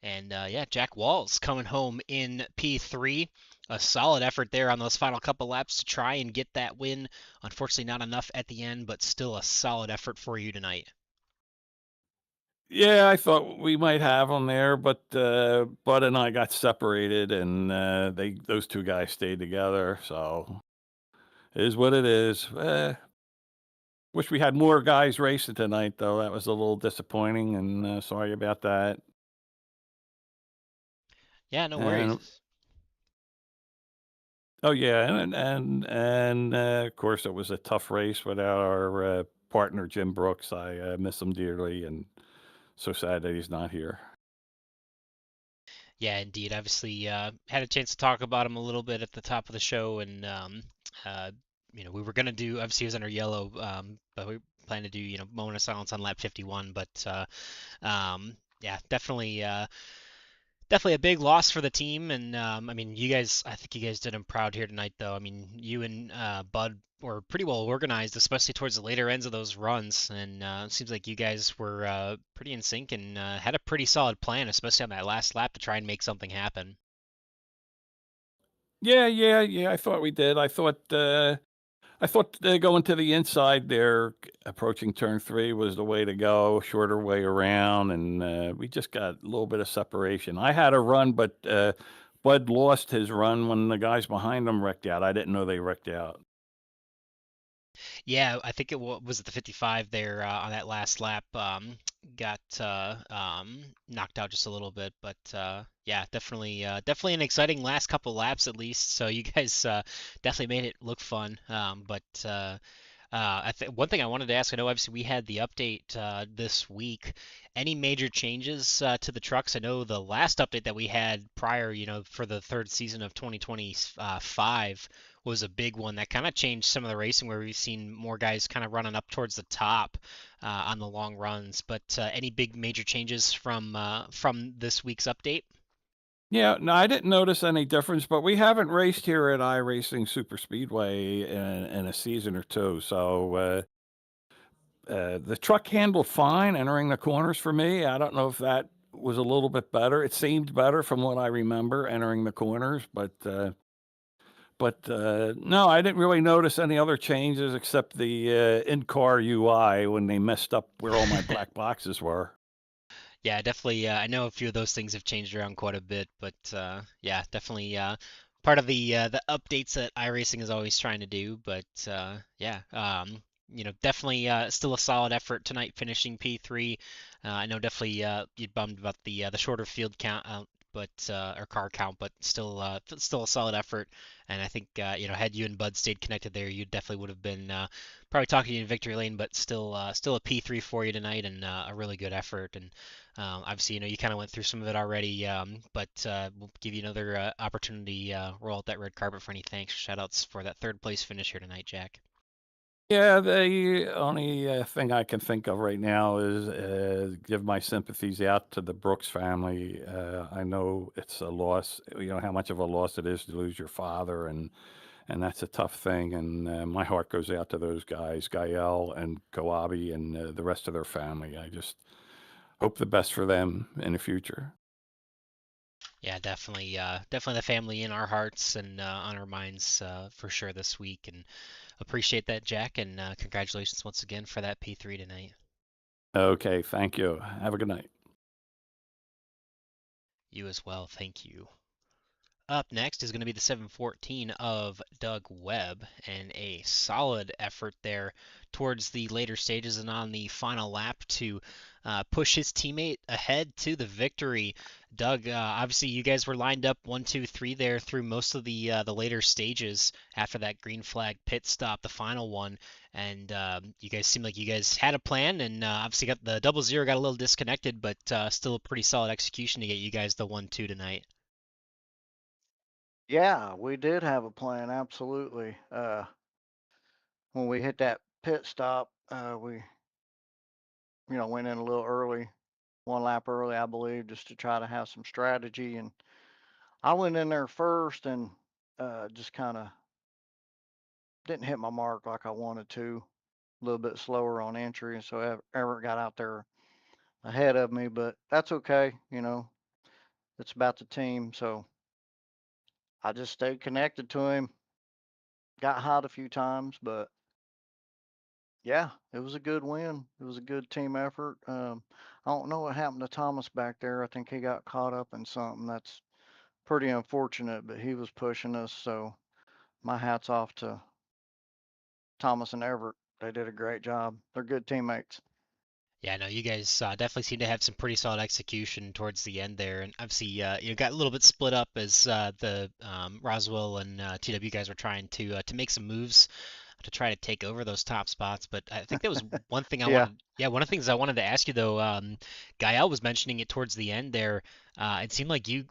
And yeah, Jack Walls coming home in P3. A solid effort there on those final couple laps to try and get that win. Unfortunately, not enough at the end, but still a solid effort for you tonight. Yeah, I thought we might have them there, but Bud and I got separated, and those two guys stayed together. So it is what it is. Wish we had more guys racing tonight, though. That was a little disappointing, and sorry about that. Yeah, no And worries. oh yeah, and of course it was a tough race without our partner Jim Brooks. I miss him dearly, and so sad that he's not here. Yeah, indeed. Obviously, had a chance to talk about him a little bit at the top of the show, and uh, we were gonna do. Obviously, he was under yellow, but we plan to do, moment of silence on lap 51. But yeah, definitely a big loss for the team. And I mean, I think you guys did him proud here tonight, though. I mean, you and Bud were pretty well organized, especially towards the later ends of those runs. And it seems like you guys were pretty in sync and had a pretty solid plan, especially on that last lap to try and make something happen. Yeah. I thought we did. I thought going to the inside there, approaching turn 3 was the way to go, shorter way around, and we just got a little bit of separation. I had a run, but Bud lost his run when the guys behind him wrecked out. I didn't know they wrecked out. Yeah, I think was it the 55 there on that last lap. Got knocked out just a little bit, but yeah, definitely an exciting last couple laps at least. So you guys definitely made it look fun. But one thing I wanted to ask, I know obviously we had the update this week. Any major changes to the trucks? I know the last update that we had prior, for the third season of 2025 was a big one that kind of changed some of the racing, where we've seen more guys kind of running up towards the top on the long runs. But any big major changes from this week's update? Yeah, no, I didn't notice any difference, but we haven't raced here at iRacing Superspeedway in a season or two, so the truck handled fine entering the corners for me. I don't know if that was a little bit better. It seemed better from what I remember entering the corners, but no, I didn't really notice any other changes except the in-car UI when they messed up where all my black boxes were. Yeah, definitely. I know a few of those things have changed around quite a bit, but yeah, definitely part of the updates that iRacing is always trying to do. But yeah, definitely still a solid effort tonight, finishing P3. I know definitely you bummed about the shorter field count, but or car count, but still a solid effort. And I think had you and Bud stayed connected there, you definitely would have been probably talking to you in victory lane, but still a P3 for you tonight, and a really good effort. And obviously, you kind of went through some of it already, but we'll give you another opportunity. Roll out that red carpet for any thanks, shout outs for that third place finish here tonight, Jack. Yeah, the only thing I can think of right now is give my sympathies out to the Brooks family. I know it's a loss. You know how much of a loss it is to lose your father, and that's a tough thing. And my heart goes out to those guys, Gael and Koabi, and the rest of their family. I just hope the best for them in the future. Yeah, definitely the family in our hearts and on our minds for sure this week, and appreciate that, Jack, and congratulations once again for that P3 tonight. Okay, thank you. Have a good night. You as well, thank you. Up next is going to be the 714 of Doug Webb, and a solid effort there towards the later stages and on the final lap to push his teammate ahead to the victory. Doug, obviously you guys were lined up 1, 2, 3 there through most of the later stages after that green flag pit stop, the final one, and you guys seemed like you guys had a plan, and obviously got the 00, got a little disconnected, but still a pretty solid execution to get you guys the 1-2 tonight. Yeah, we did have a plan, absolutely. When we hit that pit stop, we, went in a little early, one lap early, I believe, just to try to have some strategy. And I went in there first, and just kind of didn't hit my mark like I wanted to. A little bit slower on entry, and so Everett got out there ahead of me, but that's okay. It's about the team, so I just stayed connected to him. Got hot a few times, but yeah, it was a good win. It was a good team effort. I don't know what happened to Thomas back there. I think he got caught up in something. That's pretty unfortunate, but he was pushing us. So my hat's off to Thomas and Everett. They did a great job. They're good teammates. Yeah, no, you guys definitely seem to have some pretty solid execution towards the end there, and obviously you got a little bit split up as the Roswell and TW guys were trying to make some moves to try to take over those top spots. But I think that was one thing I Yeah. wanted. Yeah, one of the things I wanted to ask you though. Gael was mentioning it towards the end there. It seemed like he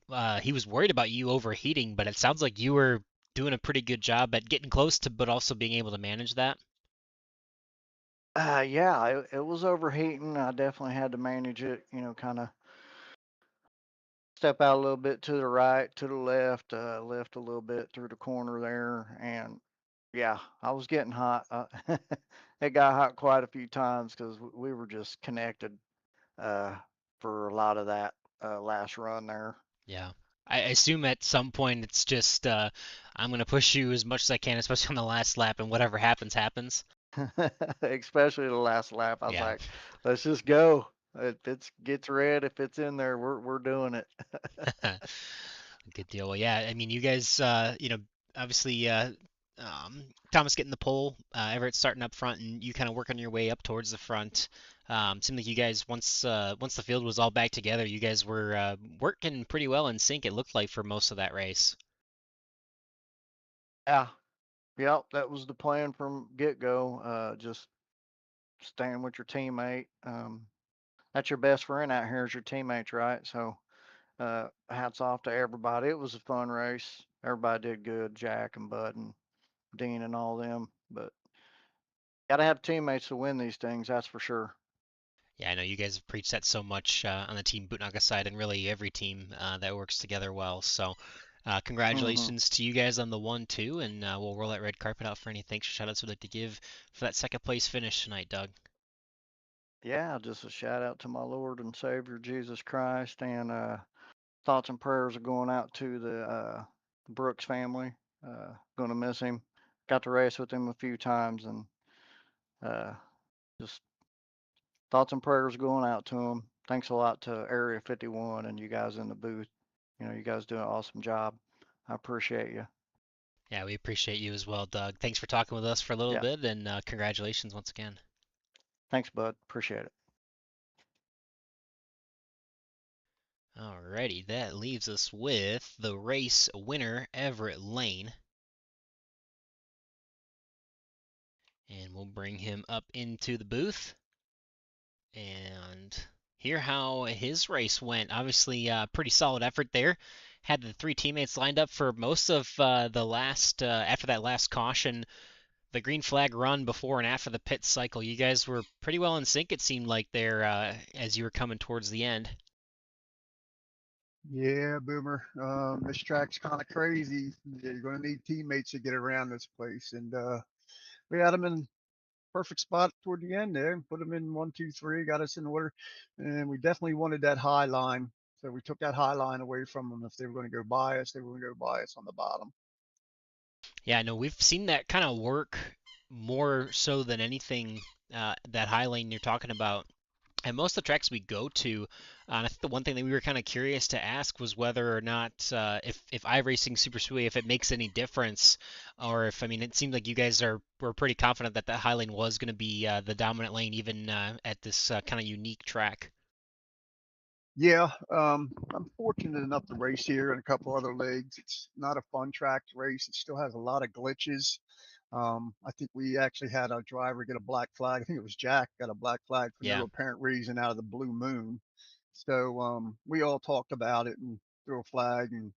was worried about you overheating, but it sounds like you were doing a pretty good job at getting close to, but also being able to manage that. Yeah, it was overheating. I definitely had to manage it, kind of step out a little bit to the right, to the left, left a little bit through the corner there. And yeah, I was getting hot. It got hot quite a few times because we were just connected uh, for a lot of that last run there. Yeah. I assume at some point it's just I'm gonna push you as much as I can, especially on the last lap, and whatever happens, happens. Especially the last lap. I was Yeah. like, let's just go. If it gets red, if it's in there, we're doing it. Good deal. Well, yeah, I mean, you guys, obviously, Thomas getting the pole, Everett starting up front, and you kind of working your way up towards the front. Seemed like you guys, once the field was all back together, you guys were working pretty well in sync, it looked like, for most of that race. Yeah, yep, that was the plan from get go. Just staying with your teammate. That's your best friend out here is your teammates, right? So hats off to everybody. It was a fun race. Everybody did good, Jack and Bud and Dean and all them. But gotta have teammates to win these things, that's for sure. Yeah, I know you guys have preached that so much on the Team Bootnaga side, and really every team that works together well. So, Hmm. congratulations to you guys on the 1-2, and we'll roll that red carpet out for any thanks or shout outs we'd like to give for that second place finish tonight, Doug. Yeah, just a shout out to my Lord and Savior Jesus Christ, and thoughts and prayers are going out to the Brooks family. Gonna miss him. Got to race with him a few times, and uh, just thoughts and prayers going out to him. Thanks a lot to Area 51 and you guys in the booth. You guys do an awesome job. I appreciate you. Yeah, we appreciate you as well, Doug. Thanks for talking with us for a little Yeah. bit, and congratulations once again. Thanks, bud. Appreciate it. Alrighty, that leaves us with the race winner, Everett Lane. And we'll bring him up into the booth and hear how his race went. Obviously, pretty solid effort there. Had the three teammates lined up for most of the last, after that last caution, the green flag run before and after the pit cycle. You guys were pretty well in sync, it seemed like, there as you were coming towards the end. Yeah, Boomer. This track's kind of crazy. You're going to need teammates to get around this place, and we had them in perfect spot toward the end there. Put them in 1, 2, 3, got us in order, and we definitely wanted that high line. So we took that high line away from them. If they were going to go by us, they were going to go by us on the bottom. Yeah, no, we've seen that kind of work more so than anything, that high lane you're talking about. And most of the tracks we go to, and I think the one thing that we were kind of curious to ask was whether or not, if iRacing Superspeedway, if it makes any difference, or if, I mean, it seemed like you guys were pretty confident that high lane was going to be the dominant lane, even at this kind of unique track. Yeah, I'm fortunate enough to race here and a couple other legs. It's not a fun track to race. It still has a lot of glitches. I think we actually had our driver get a black flag. I think it was Jack got a black flag for no Yeah. apparent reason out of the blue moon. So we all talked about it and threw a flag and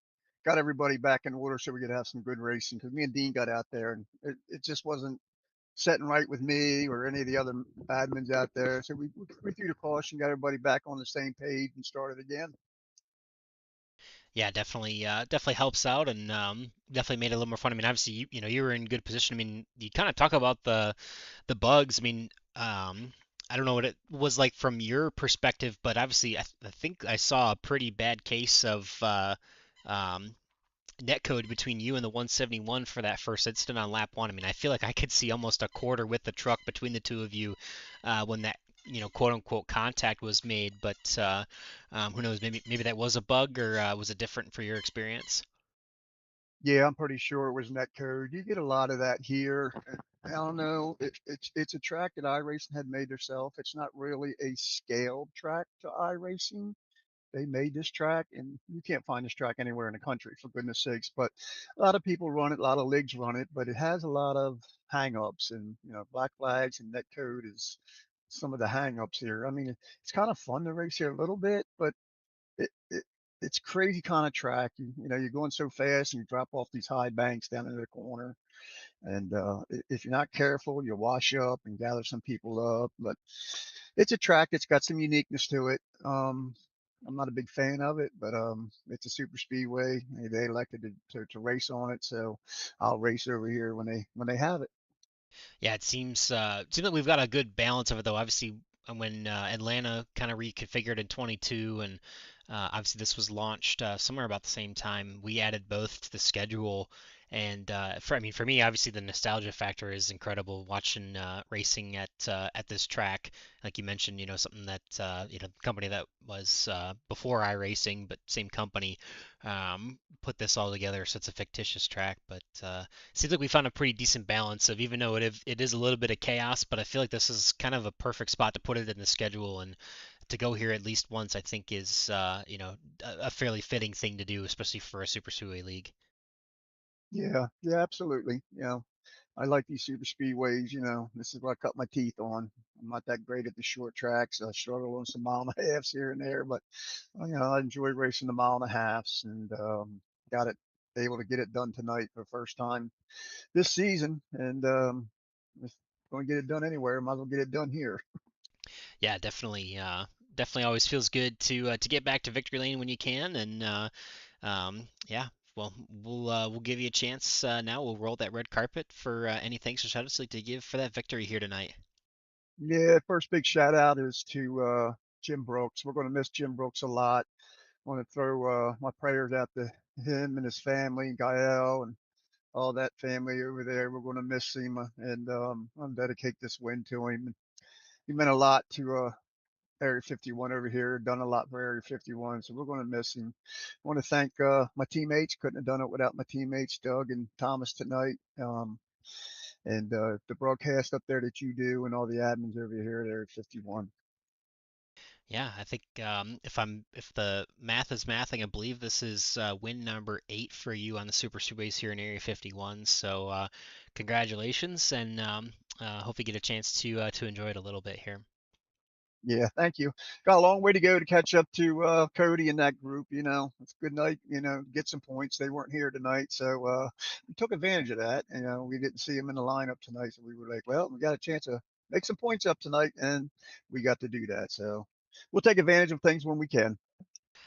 got everybody back in order so we could have some good racing. Because me and Dean got out there and it just wasn't setting right with me or any of the other admins out there. So we threw the caution, got everybody back on the same page, and started again. Yeah, definitely helps out, and definitely made it a little more fun. I mean, obviously, you were in good position. I mean, you kind of talk about the bugs. I mean, I don't know what it was like from your perspective, but obviously, I think I saw a pretty bad case of um, netcode between you and the 171 for that first incident on lap one. I mean, I feel like I could see almost a quarter width of truck between the two of you when that quote unquote contact was made. But who knows? Maybe that was a bug, or was it different for your experience? Yeah, I'm pretty sure it was netcode. You get a lot of that here. I don't know. It's a track that iRacing had made themselves. It's not really a scaled track to iRacing. They made this track, and you can't find this track anywhere in the country, for goodness sakes. But a lot of people run it, a lot of leagues run it, but it has a lot of hang-ups, and black flags and netcode is some of the hang-ups here. I mean, it's kind of fun to race here a little bit, but it, it it's crazy kind of track. You're going so fast and you drop off these high banks down into the corner. And if you're not careful, you'll wash up and gather some people up. But it's a track that's got some uniqueness to it. I'm not a big fan of it, but it's a super speedway. They elected to race on it, so I'll race over here when they have it. Yeah, it seems like we've got a good balance of it though. Obviously, when Atlanta kind of reconfigured in 22, and obviously this was launched somewhere about the same time, we added both to the schedule. And I mean, for me, obviously the nostalgia factor is incredible. Watching racing at this track, like you mentioned, something that company that was before iRacing, but same company, put this all together. So it's a fictitious track, but seems like we found a pretty decent balance of, even though it is a little bit of chaos, but I feel like this is kind of a perfect spot to put it in the schedule, and to go here at least once I think is a fairly fitting thing to do, especially for a Super Speedway league. Yeah, yeah, absolutely. I like these super speedways. This is what I cut my teeth on. I'm not that great at the short tracks. I struggle on some mile and a halves here and there, but I enjoy racing the mile and a halves, and got it able to get it done tonight for the first time this season. And if going to get it done anywhere, might as well get it done here. Yeah, definitely always feels good to get back to victory lane when you can, and yeah. Well, we'll give you a chance now. We'll roll that red carpet for any thanks or shout outs you'd like to give for that victory here tonight. Yeah, first big shout out is to Jim Brooks. We're going to miss Jim Brooks a lot. I want to throw my prayers out to him and his family, Gael, and all that family over there. We're going to miss him, and I'll dedicate this win to him. He meant a lot to Area 51 over here, done a lot for Area 51, so we're going to miss him. I want to thank my teammates. Couldn't have done it without my teammates, Doug and Thomas, tonight. And the broadcast up there that you do, and all the admins over here at Area 51. Yeah, I think if the math is mathing, I believe this is win number 8 for you on the Super Speedways here in Area 51. So congratulations, and hope you get a chance to enjoy it a little bit here. Yeah, thank you. Got a long way to go to catch up to Cody and that group. It's a good night. Get some points. They weren't here tonight, so we took advantage of that. We didn't see them in the lineup tonight, so we were like, well, we got a chance to make some points up tonight, and we got to do that. So we'll take advantage of things when we can.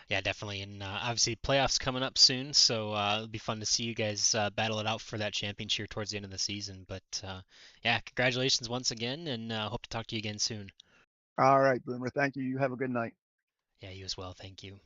Yeah, definitely, and obviously playoffs coming up soon, so it'll be fun to see you guys battle it out for that championship towards the end of the season. But yeah, congratulations once again, and hope to talk to you again soon. All right, Boomer. Thank you. You have a good night. Yeah, you as well. Thank you.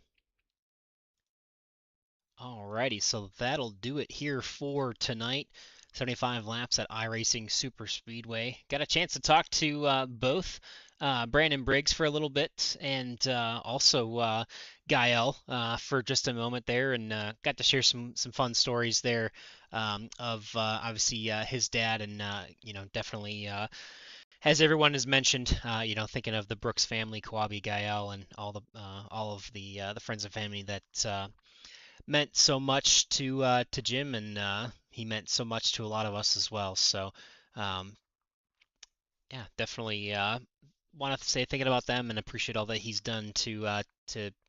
Alrighty, so that'll do it here for tonight. 75 laps at iRacing Super Speedway. Got a chance to talk to both Brandon Briggs for a little bit, and also Gael for just a moment there, and got to share some fun stories there of obviously his dad, and definitely as everyone has mentioned, thinking of the Brooks family, Kawabi, Gael, and all of the friends and family that meant so much to Jim, and he meant so much to a lot of us as well. So, um, yeah, definitely want to say thinking about them and appreciate all that he's done to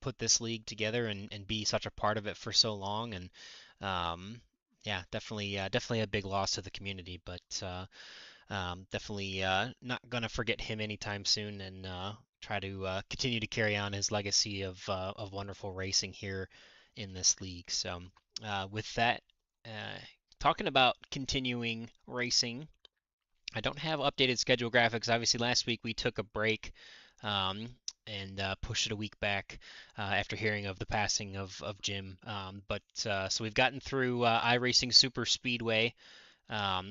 put this league together and be such a part of it for so long. And yeah, definitely a big loss to the community, but definitely not gonna forget him anytime soon, and try to continue to carry on his legacy of wonderful racing here in this league. So with that, talking about continuing racing, I don't have updated schedule graphics. Obviously, last week we took a break um, and pushed it a week back after hearing of the passing of Jim. So we've gotten through iRacing Superspeedway.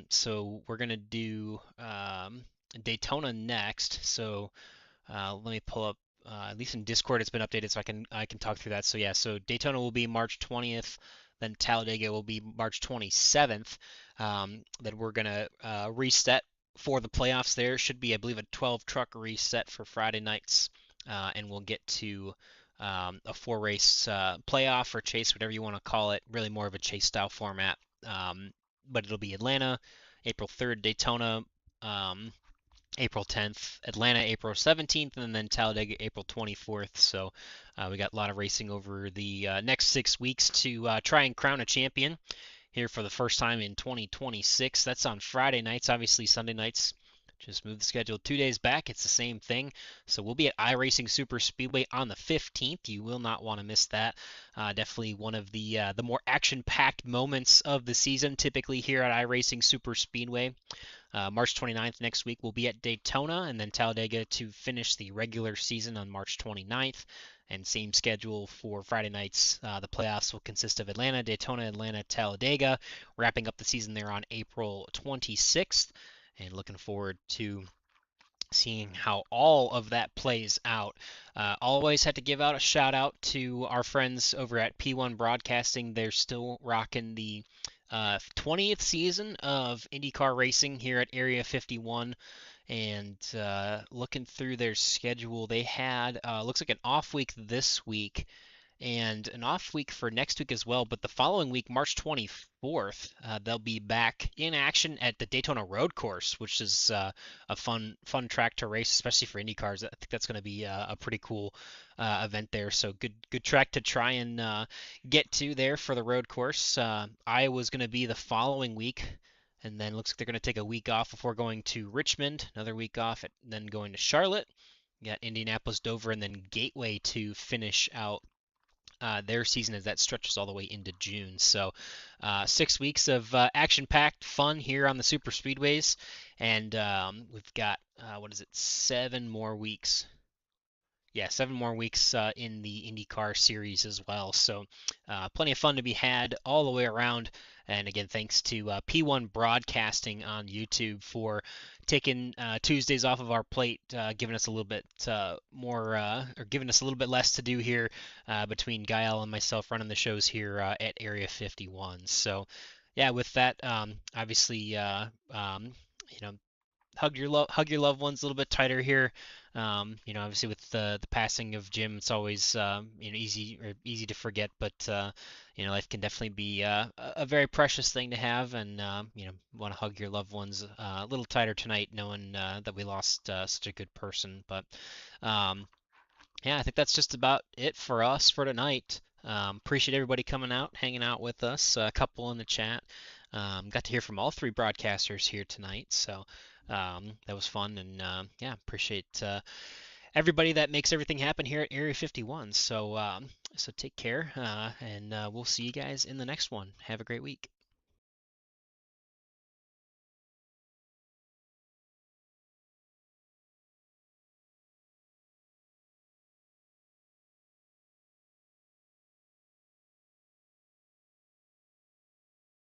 So we're gonna do Daytona next. So let me pull up. At least in Discord, it's been updated, so I can talk through that. So yeah, so Daytona will be March 20th, then Talladega will be March 27th. Then we're gonna reset for the playoffs. There should be, I believe, a 12 truck reset for Friday nights, and we'll get to a 4 race playoff or chase, whatever you want to call it. Really more of a chase style format. But it'll be Atlanta, April 3rd, Daytona. April 10th, Atlanta April 17th, and then Talladega April 24th. So we got a lot of racing over the next 6 weeks to try and crown a champion here for the first time in 2026. That's on Friday nights. Obviously, Sunday nights just move the schedule 2 days back. It's the same thing. So we'll be at iRacing Superspeedway on the 15th. You will not want to miss that. Definitely one of the more action-packed moments of the season, typically here at iRacing Superspeedway. March 29th next week we'll be at Daytona, and then Talladega to finish the regular season on March 29th. And same schedule for Friday nights. The playoffs will consist of Atlanta, Daytona, Atlanta, Talladega, wrapping up the season there on April 26th. And looking forward to seeing how all of that plays out. Always had to give out a shout out to our friends over at P1 Broadcasting. They're still rocking the 20th season of IndyCar racing here at Area 51. And looking through their schedule, they had looks like an off week this week and an off week for next week as well. But the following week, March 24th, they'll be back in action at the Daytona Road Course, which is a fun track to race, especially for Indy cars. I think that's going to be a pretty cool event there. So good track to try and get to there for the road course. Iowa's going to be the following week. And then looks like they're going to take a week off before going to Richmond, another week off, and then going to Charlotte. You got Indianapolis, Dover, and then Gateway to finish out their season as that stretches all the way into June. So 6 weeks of action-packed fun here on the super speedways, and we've got 7 more weeks. Yeah, 7 more weeks in the IndyCar series as well. So plenty of fun to be had all the way around. And again, thanks to P1 Broadcasting on YouTube for taking Tuesdays off of our plate, giving us a little bit more, or giving us a little bit less to do here between Gael and myself running the shows here at Area 51. So, yeah, with that, obviously, hug your loved ones a little bit tighter here. Obviously with the passing of Jim, it's always easy to forget, but life can definitely be a very precious thing to have, and want to hug your loved ones a little tighter tonight, knowing that we lost such a good person. But yeah, I think that's just about it for us for tonight. Appreciate everybody coming out, hanging out with us. A couple in the chat. Got to hear from all 3 broadcasters here tonight, so that was fun, and yeah, appreciate everybody that makes everything happen here at Area 51. So take care, and we'll see you guys in the next one. Have a great week.